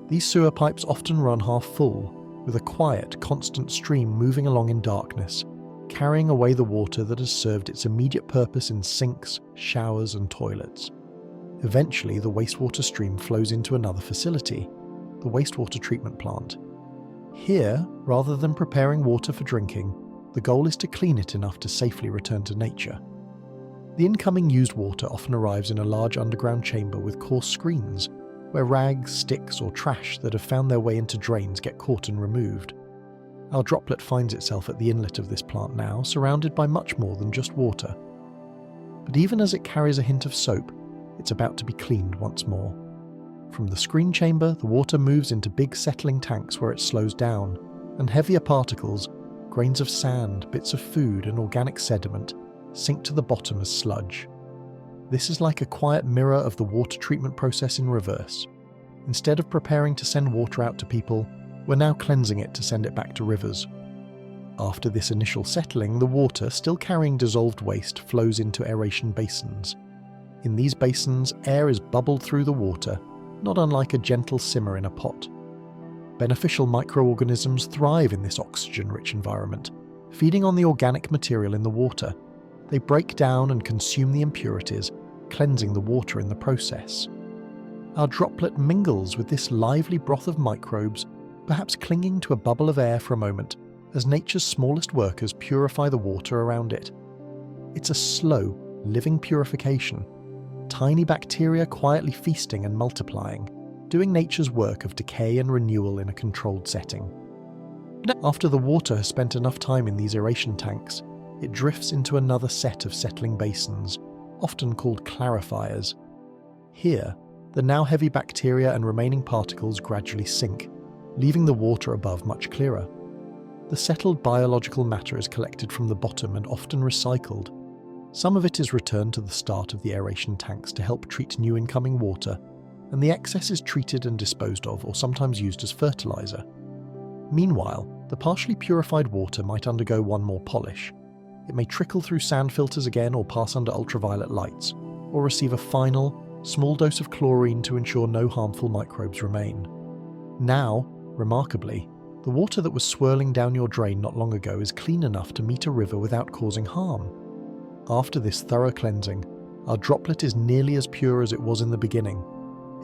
These sewer pipes often run half full, with a quiet, constant stream moving along in darkness, carrying away the water that has served its immediate purpose in sinks, showers and toilets. Eventually, the wastewater stream flows into another facility, the wastewater treatment plant. Here, rather than preparing water for drinking, the goal is to clean it enough to safely return to nature. The incoming used water often arrives in a large underground chamber with coarse screens, where rags, sticks or trash that have found their way into drains get caught and removed. Our droplet finds itself at the inlet of this plant now, surrounded by much more than just water. But even as it carries a hint of soap, it's about to be cleaned once more. From the screen chamber, the water moves into big settling tanks where it slows down, and heavier particles, grains of sand, bits of food and organic sediment, sink to the bottom as sludge. This is like a quiet mirror of the water treatment process in reverse. Instead of preparing to send water out to people, we're now cleansing it to send it back to rivers. After this initial settling, the water, still carrying dissolved waste, flows into aeration basins. In these basins, air is bubbled through the water, not unlike a gentle simmer in a pot. Beneficial microorganisms thrive in this oxygen-rich environment, feeding on the organic material in the water. They break down and consume the impurities, cleansing the water in the process. Our droplet mingles with this lively broth of microbes, perhaps clinging to a bubble of air for a moment, as nature's smallest workers purify the water around it. It's a slow, living purification, tiny bacteria quietly feasting and multiplying, doing nature's work of decay and renewal in a controlled setting. After the water has spent enough time in these aeration tanks, it drifts into another set of settling basins, often called clarifiers. Here, the now heavy bacteria and remaining particles gradually sink, leaving the water above much clearer. The settled biological matter is collected from the bottom and often recycled. Some of it is returned to the start of the aeration tanks to help treat new incoming water, and the excess is treated and disposed of or sometimes used as fertilizer. Meanwhile, the partially purified water might undergo one more polish. It may trickle through sand filters again or pass under ultraviolet lights, or receive a final, small dose of chlorine to ensure no harmful microbes remain. Now, remarkably, the water that was swirling down your drain not long ago is clean enough to meet a river without causing harm. After this thorough cleansing, our droplet is nearly as pure as it was in the beginning.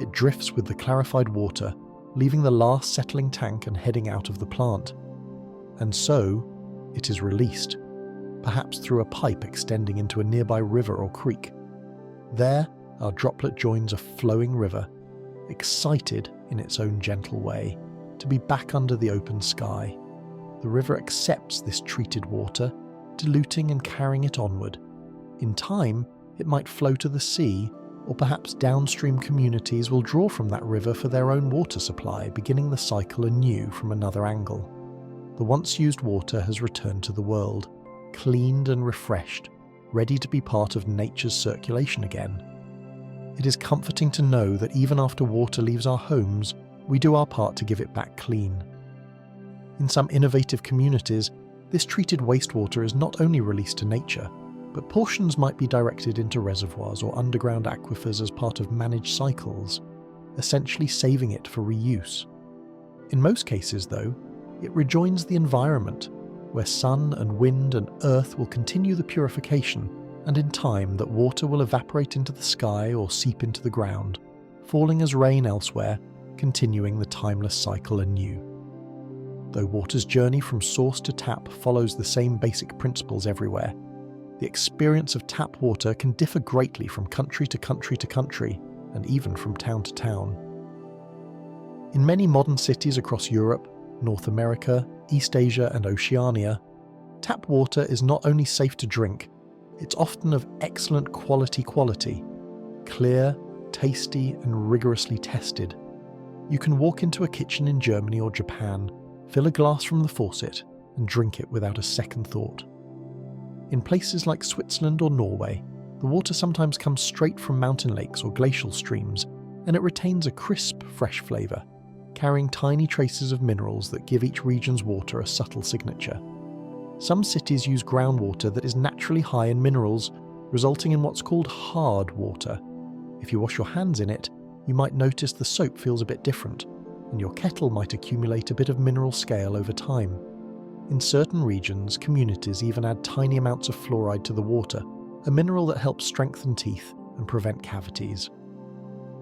It drifts with the clarified water, leaving the last settling tank and heading out of the plant. And so, it is released, perhaps through a pipe extending into a nearby river or creek. There, our droplet joins a flowing river, excited in its own gentle way to be back under the open sky. The river accepts this treated water, diluting and carrying it onward. In time, it might flow to the sea, or perhaps downstream communities will draw from that river for their own water supply, beginning the cycle anew from another angle. The once used water has returned to the world, cleaned and refreshed, ready to be part of nature's circulation again. It is comforting to know that even after water leaves our homes, we do our part to give it back clean. In some innovative communities, this treated wastewater is not only released to nature, but portions might be directed into reservoirs or underground aquifers as part of managed cycles, essentially saving it for reuse. In most cases, though, it rejoins the environment, where sun and wind and earth will continue the purification, and in time that water will evaporate into the sky or seep into the ground, falling as rain elsewhere, continuing the timeless cycle anew. Though water's journey from source to tap follows the same basic principles everywhere, the experience of tap water can differ greatly from country to country to country, and even from town to town. In many modern cities across Europe, North America, East Asia and Oceania, tap water is not only safe to drink, it's often of excellent quality, clear, tasty and rigorously tested. You can walk into a kitchen in Germany or Japan, fill a glass from the faucet and drink it without a second thought. In places like Switzerland or Norway, the water sometimes comes straight from mountain lakes or glacial streams, and it retains a crisp, fresh flavour, carrying tiny traces of minerals that give each region's water a subtle signature. Some cities use groundwater that is naturally high in minerals, resulting in what's called hard water. If you wash your hands in it, you might notice the soap feels a bit different, and your kettle might accumulate a bit of mineral scale over time. In certain regions, communities even add tiny amounts of fluoride to the water, a mineral that helps strengthen teeth and prevent cavities.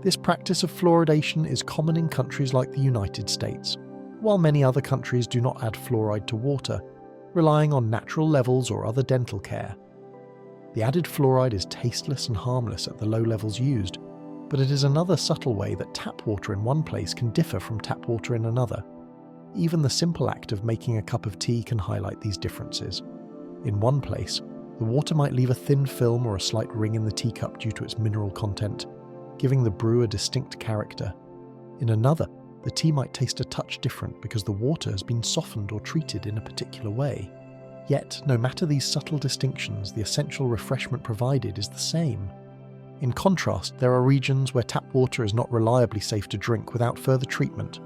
This practice of fluoridation is common in countries like the United States, while many other countries do not add fluoride to water, relying on natural levels or other dental care. The added fluoride is tasteless and harmless at the low levels used, but it is another subtle way that tap water in one place can differ from tap water in another. Even the simple act of making a cup of tea can highlight these differences. In one place, the water might leave a thin film or a slight ring in the teacup due to its mineral content, giving the brew a distinct character. In another, the tea might taste a touch different because the water has been softened or treated in a particular way. Yet, no matter these subtle distinctions, the essential refreshment provided is the same. In contrast, there are regions where tap water is not reliably safe to drink without further treatment.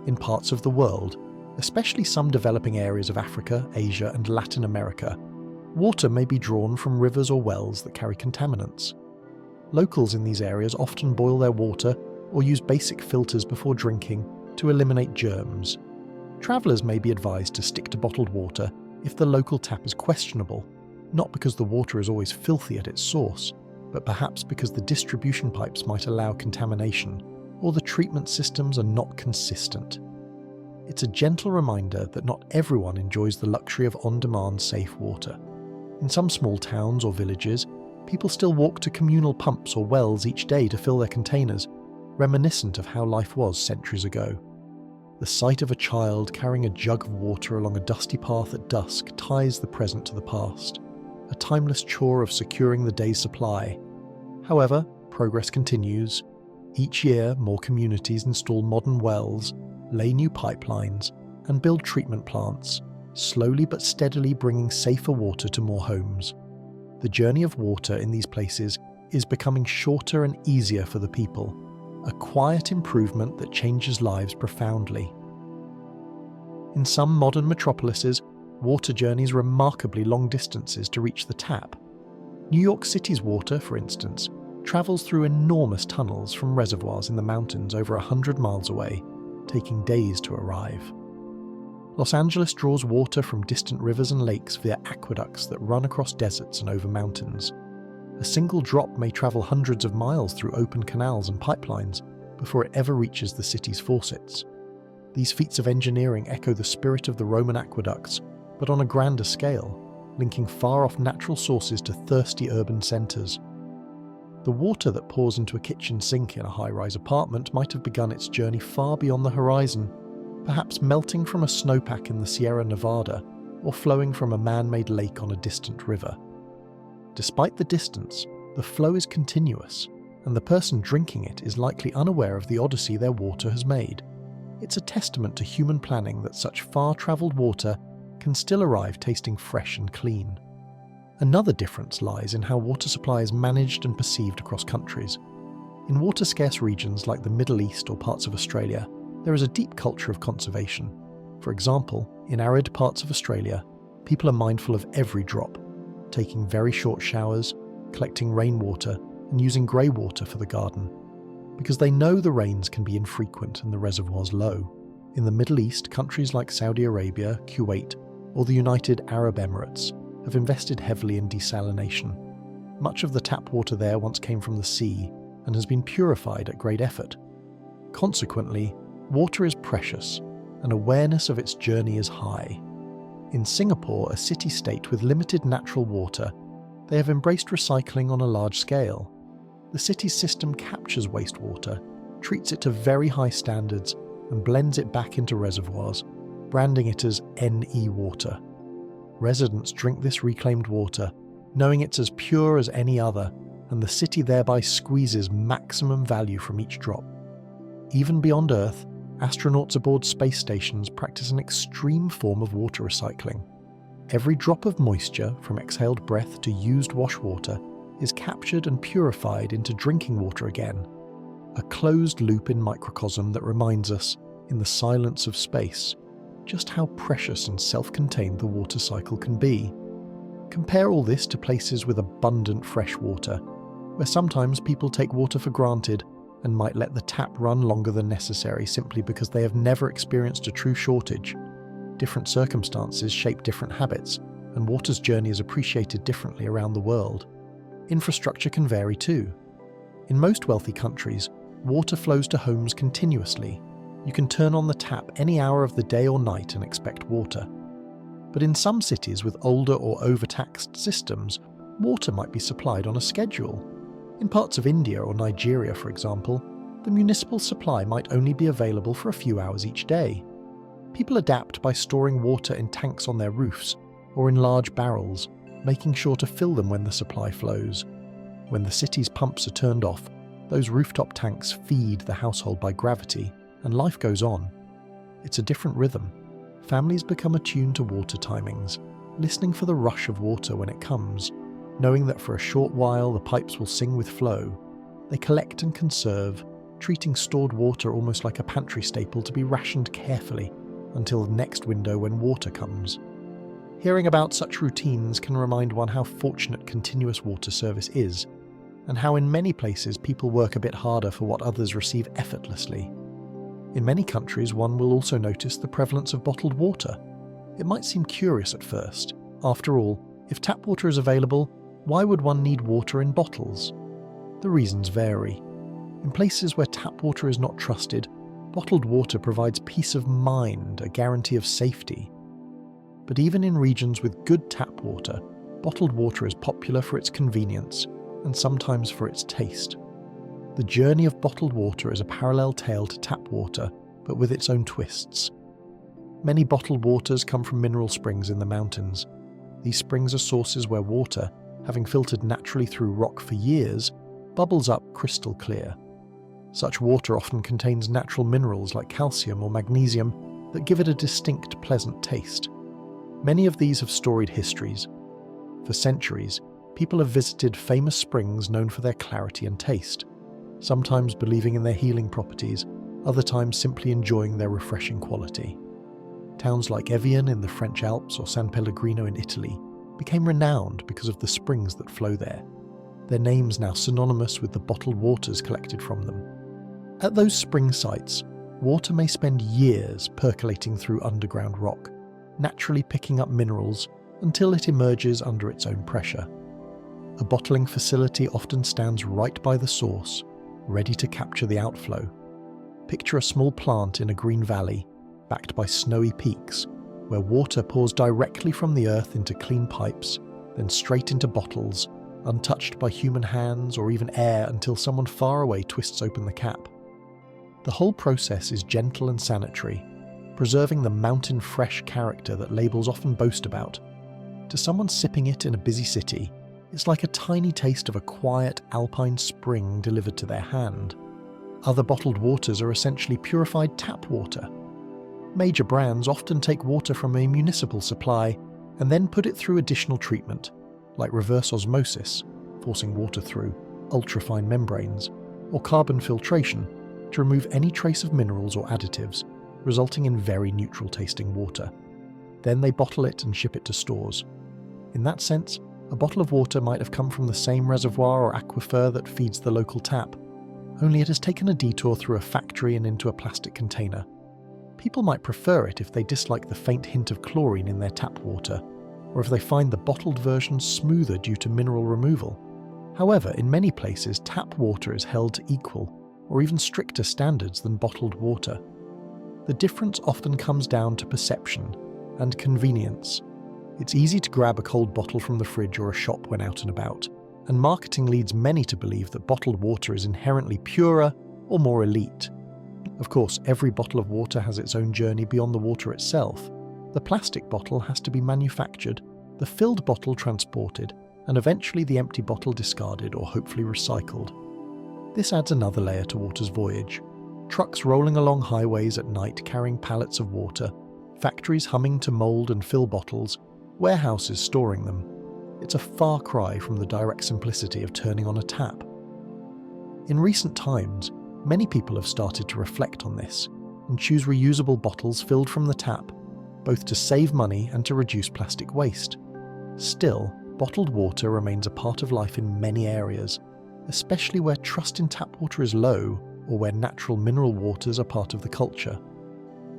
In parts of the world, especially some developing areas of Africa, Asia and Latin America, water may be drawn from rivers or wells that carry contaminants. Locals in these areas often boil their water or use basic filters before drinking to eliminate germs. Travellers may be advised to stick to bottled water if the local tap is questionable, not because the water is always filthy at its source, but perhaps because the distribution pipes might allow contamination, or the treatment systems are not consistent. It's a gentle reminder that not everyone enjoys the luxury of on-demand safe water. In some small towns or villages, people still walk to communal pumps or wells each day to fill their containers, reminiscent of how life was centuries ago. The sight of a child carrying a jug of water along a dusty path at dusk ties the present to the past, a timeless chore of securing the day's supply. However, progress continues. Each year, more communities install modern wells, lay new pipelines, and build treatment plants, slowly but steadily bringing safer water to more homes. The journey of water in these places is becoming shorter and easier for the people, a quiet improvement that changes lives profoundly. In some modern metropolises, water journeys remarkably long distances to reach the tap. New York City's water, for instance, travels through enormous tunnels from reservoirs in the mountains over 100 miles away, taking days to arrive. Los Angeles draws water from distant rivers and lakes via aqueducts that run across deserts and over mountains. A single drop may travel hundreds of miles through open canals and pipelines before it ever reaches the city's faucets. These feats of engineering echo the spirit of the Roman aqueducts, but on a grander scale, linking far-off natural sources to thirsty urban centres. The water that pours into a kitchen sink in a high-rise apartment might have begun its journey far beyond the horizon, perhaps melting from a snowpack in the Sierra Nevada or flowing from a man-made lake on a distant river. Despite the distance, the flow is continuous, and the person drinking it is likely unaware of the odyssey their water has made. It's a testament to human planning that such far-travelled water can still arrive tasting fresh and clean. Another difference lies in how water supply is managed and perceived across countries. In water-scarce regions like the Middle East or parts of Australia, there is a deep culture of conservation. For example, in arid parts of Australia, people are mindful of every drop, taking very short showers, collecting rainwater, and using grey water for the garden, because they know the rains can be infrequent and the reservoirs low. In the Middle East, countries like Saudi Arabia, Kuwait, or the United Arab Emirates have invested heavily in desalination. Much of the tap water there once came from the sea and has been purified at great effort. Consequently, water is precious, and awareness of its journey is high. In Singapore, a city-state with limited natural water, They have embraced recycling on a large scale. The city's system captures wastewater, treats it to very high standards, and blends it back into reservoirs, branding it as NE water. Residents drink this reclaimed water, knowing it's as pure as any other, and the city thereby squeezes maximum value from each drop. Even beyond Earth, astronauts aboard space stations practice an extreme form of water recycling. Every drop of moisture, from exhaled breath to used wash water, is captured and purified into drinking water again. A closed loop in microcosm that reminds us, in the silence of space, just how precious and self-contained the water cycle can be. Compare all this to places with abundant fresh water, where sometimes people take water for granted and might let the tap run longer than necessary simply because they have never experienced a true shortage. Different circumstances shape different habits, and water's journey is appreciated differently around the world. Infrastructure can vary too. In most wealthy countries, water flows to homes continuously. You can turn on the tap any hour of the day or night and expect water. But in some cities with older or overtaxed systems, water might be supplied on a schedule. In parts of India or Nigeria, for example, the municipal supply might only be available for a few hours each day. People adapt by storing water in tanks on their roofs or in large barrels, making sure to fill them when the supply flows. When the city's pumps are turned off, those rooftop tanks feed the household by gravity, and life goes on. It's a different rhythm. Families become attuned to water timings, listening for the rush of water when it comes, knowing that for a short while the pipes will sing with flow. They collect and conserve, treating stored water almost like a pantry staple to be rationed carefully until the next window when water comes. Hearing about such routines can remind one how fortunate continuous water service is, and how in many places people work a bit harder for what others receive effortlessly. In many countries, one will also notice the prevalence of bottled water. It might seem curious at first. After all, if tap water is available, why would one need water in bottles? The reasons vary. In places where tap water is not trusted, bottled water provides peace of mind, a guarantee of safety. But even in regions with good tap water, bottled water is popular for its convenience and sometimes for its taste. The journey of bottled water is a parallel tale to tap water, but with its own twists. Many bottled waters come from mineral springs in the mountains. These springs are sources where water, having filtered naturally through rock for years, bubbles up crystal clear. Such water often contains natural minerals like calcium or magnesium that give it a distinct, pleasant taste. Many of these have storied histories. For centuries, people have visited famous springs known for their clarity and taste, sometimes believing in their healing properties, other times simply enjoying their refreshing quality. Towns like Evian in the French Alps or San Pellegrino in Italy became renowned because of the springs that flow there, their names now synonymous with the bottled waters collected from them. At those spring sites, water may spend years percolating through underground rock, naturally picking up minerals until it emerges under its own pressure. A bottling facility often stands right by the source, ready to capture the outflow. Picture a small plant in a green valley, backed by snowy peaks, where water pours directly from the earth into clean pipes, then straight into bottles, untouched by human hands or even air until someone far away twists open the cap. The whole process is gentle and sanitary, preserving the mountain-fresh character that labels often boast about. To someone sipping it in a busy city, it's like a tiny taste of a quiet alpine spring delivered to their hand. Other bottled waters are essentially purified tap water. Major brands often take water from a municipal supply and then put it through additional treatment, like reverse osmosis, forcing water through ultrafine membranes, or carbon filtration to remove any trace of minerals or additives, resulting in very neutral-tasting water. Then they bottle it and ship it to stores. In that sense, a bottle of water might have come from the same reservoir or aquifer that feeds the local tap, only it has taken a detour through a factory and into a plastic container. People might prefer it if they dislike the faint hint of chlorine in their tap water, or if they find the bottled version smoother due to mineral removal. However, in many places, tap water is held to equal or even stricter standards than bottled water. The difference often comes down to perception and convenience. It's easy to grab a cold bottle from the fridge or a shop when out and about, and marketing leads many to believe that bottled water is inherently purer or more elite. Of course, every bottle of water has its own journey beyond the water itself. The plastic bottle has to be manufactured, the filled bottle transported, and eventually the empty bottle discarded or hopefully recycled. This adds another layer to water's voyage. Trucks rolling along highways at night carrying pallets of water, factories humming to mould and fill bottles, warehouses storing them. It's a far cry from the direct simplicity of turning on a tap. In recent times, many people have started to reflect on this and choose reusable bottles filled from the tap, both to save money and to reduce plastic waste. Still, bottled water remains a part of life in many areas, especially where trust in tap water is low or where natural mineral waters are part of the culture.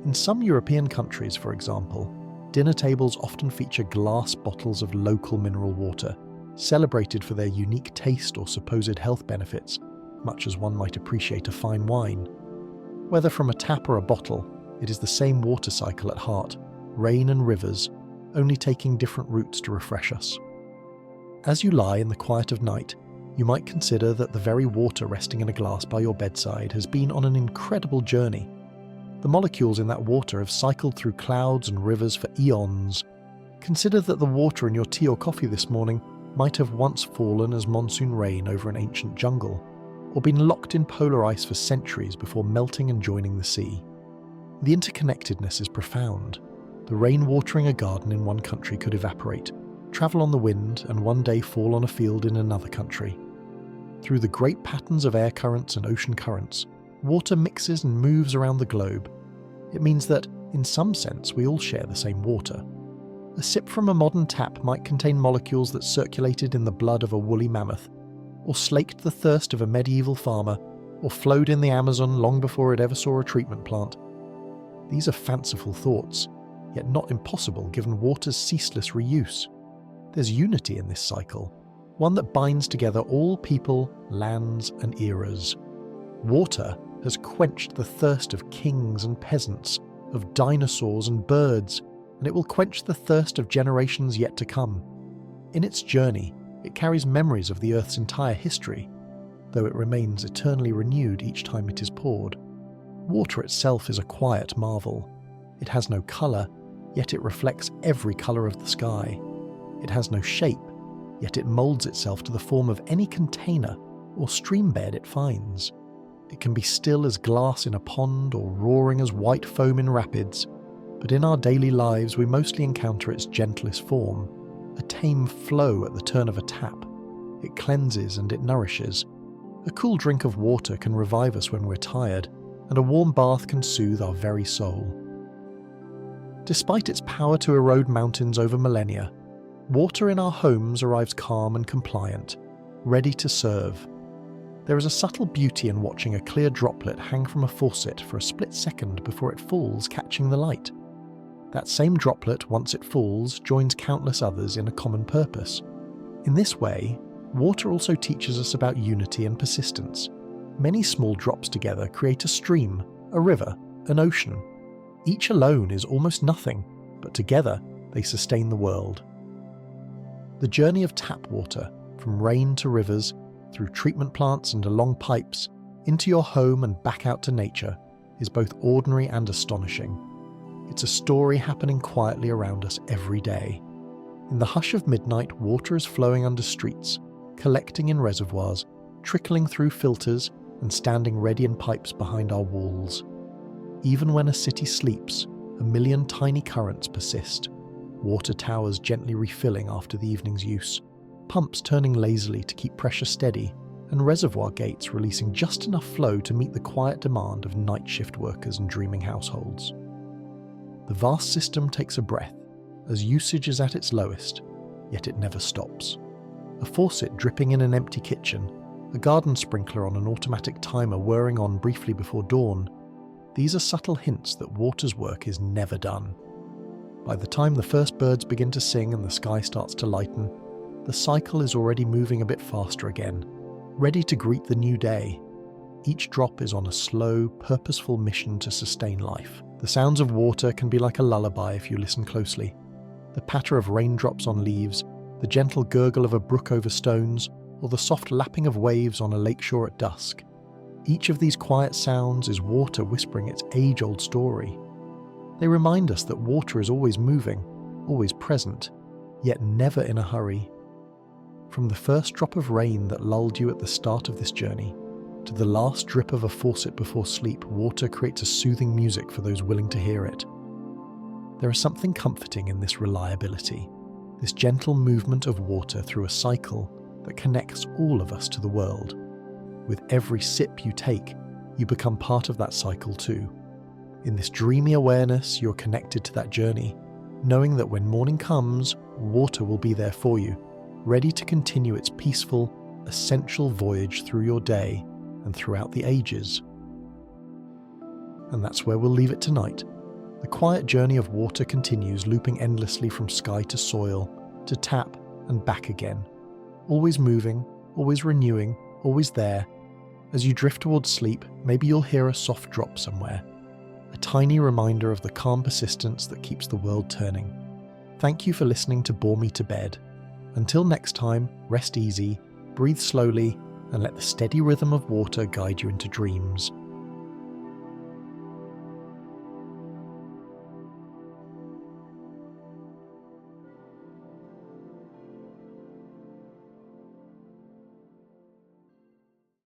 In some European countries, for example, dinner tables often feature glass bottles of local mineral water, celebrated for their unique taste or supposed health benefits, much as one might appreciate a fine wine. Whether from a tap or a bottle, it is the same water cycle at heart, rain and rivers, only taking different routes to refresh us. As you lie in the quiet of night, you might consider that the very water resting in a glass by your bedside has been on an incredible journey. The molecules in that water have cycled through clouds and rivers for eons. Consider that the water in your tea or coffee this morning might have once fallen as monsoon rain over an ancient jungle, or been locked in polar ice for centuries before melting and joining the sea. The interconnectedness is profound. The rain watering a garden in one country could evaporate, travel on the wind, and one day fall on a field in another country. Through the great patterns of air currents and ocean currents, water mixes and moves around the globe. It means that, in some sense, we all share the same water. A sip from a modern tap might contain molecules that circulated in the blood of a woolly mammoth, or slaked the thirst of a medieval farmer, or flowed in the Amazon long before it ever saw a treatment plant. These are fanciful thoughts, yet not impossible given water's ceaseless reuse. There's unity in this cycle, one that binds together all people, lands, and eras. Water has quenched the thirst of kings and peasants, of dinosaurs and birds, and it will quench the thirst of generations yet to come. In its journey, it carries memories of the Earth's entire history, though it remains eternally renewed each time it is poured. Water itself is a quiet marvel. It has no colour, yet it reflects every colour of the sky. It has no shape, yet it moulds itself to the form of any container or stream bed it finds. It can be still as glass in a pond or roaring as white foam in rapids, but in our daily lives we mostly encounter its gentlest form, a tame flow at the turn of a tap. It cleanses and it nourishes. A cool drink of water can revive us when we're tired, and a warm bath can soothe our very soul. Despite its power to erode mountains over millennia, water in our homes arrives calm and compliant, ready to serve. There is a subtle beauty in watching a clear droplet hang from a faucet for a split second before it falls, catching the light. That same droplet, once it falls, joins countless others in a common purpose. In this way, water also teaches us about unity and persistence. Many small drops together create a stream, a river, an ocean. Each alone is almost nothing, but together they sustain the world. The journey of tap water, from rain to rivers, through treatment plants and along pipes, into your home and back out to nature, is both ordinary and astonishing. It's a story happening quietly around us every day. In the hush of midnight, water is flowing under streets, collecting in reservoirs, trickling through filters, and standing ready in pipes behind our walls. Even when a city sleeps, a million tiny currents persist, water towers gently refilling after the evening's use, pumps turning lazily to keep pressure steady, and reservoir gates releasing just enough flow to meet the quiet demand of night shift workers and dreaming households. The vast system takes a breath, as usage is at its lowest, yet it never stops. A faucet dripping in an empty kitchen, a garden sprinkler on an automatic timer whirring on briefly before dawn. These are subtle hints that water's work is never done. By the time the first birds begin to sing and the sky starts to lighten, the cycle is already moving a bit faster again, ready to greet the new day. Each drop is on a slow, purposeful mission to sustain life. The sounds of water can be like a lullaby if you listen closely. The the patter of raindrops on leaves, the gentle gurgle of a brook over stones, or the soft lapping of waves on a lakeshore at dusk. Each of these quiet sounds is water whispering its age-old story. They remind us that water is always moving, always present, yet never in a hurry. From the first drop of rain that lulled you at the start of this journey, to the last drip of a faucet before sleep, water creates a soothing music for those willing to hear it. There is something comforting in this reliability, this gentle movement of water through a cycle that connects all of us to the world. With every sip you take, you become part of that cycle too. In this dreamy awareness, you're connected to that journey, knowing that when morning comes, water will be there for you, ready to continue its peaceful, essential voyage through your day and throughout the ages. And that's where we'll leave it tonight. The quiet journey of water continues, looping endlessly from sky to soil, to tap and back again. Always moving, always renewing, always there. As you drift towards sleep, maybe you'll hear a soft drop somewhere, a tiny reminder of the calm persistence that keeps the world turning. Thank you for listening to Bore Me to Bed. Until next time, rest easy, breathe slowly, and let the steady rhythm of water guide you into dreams.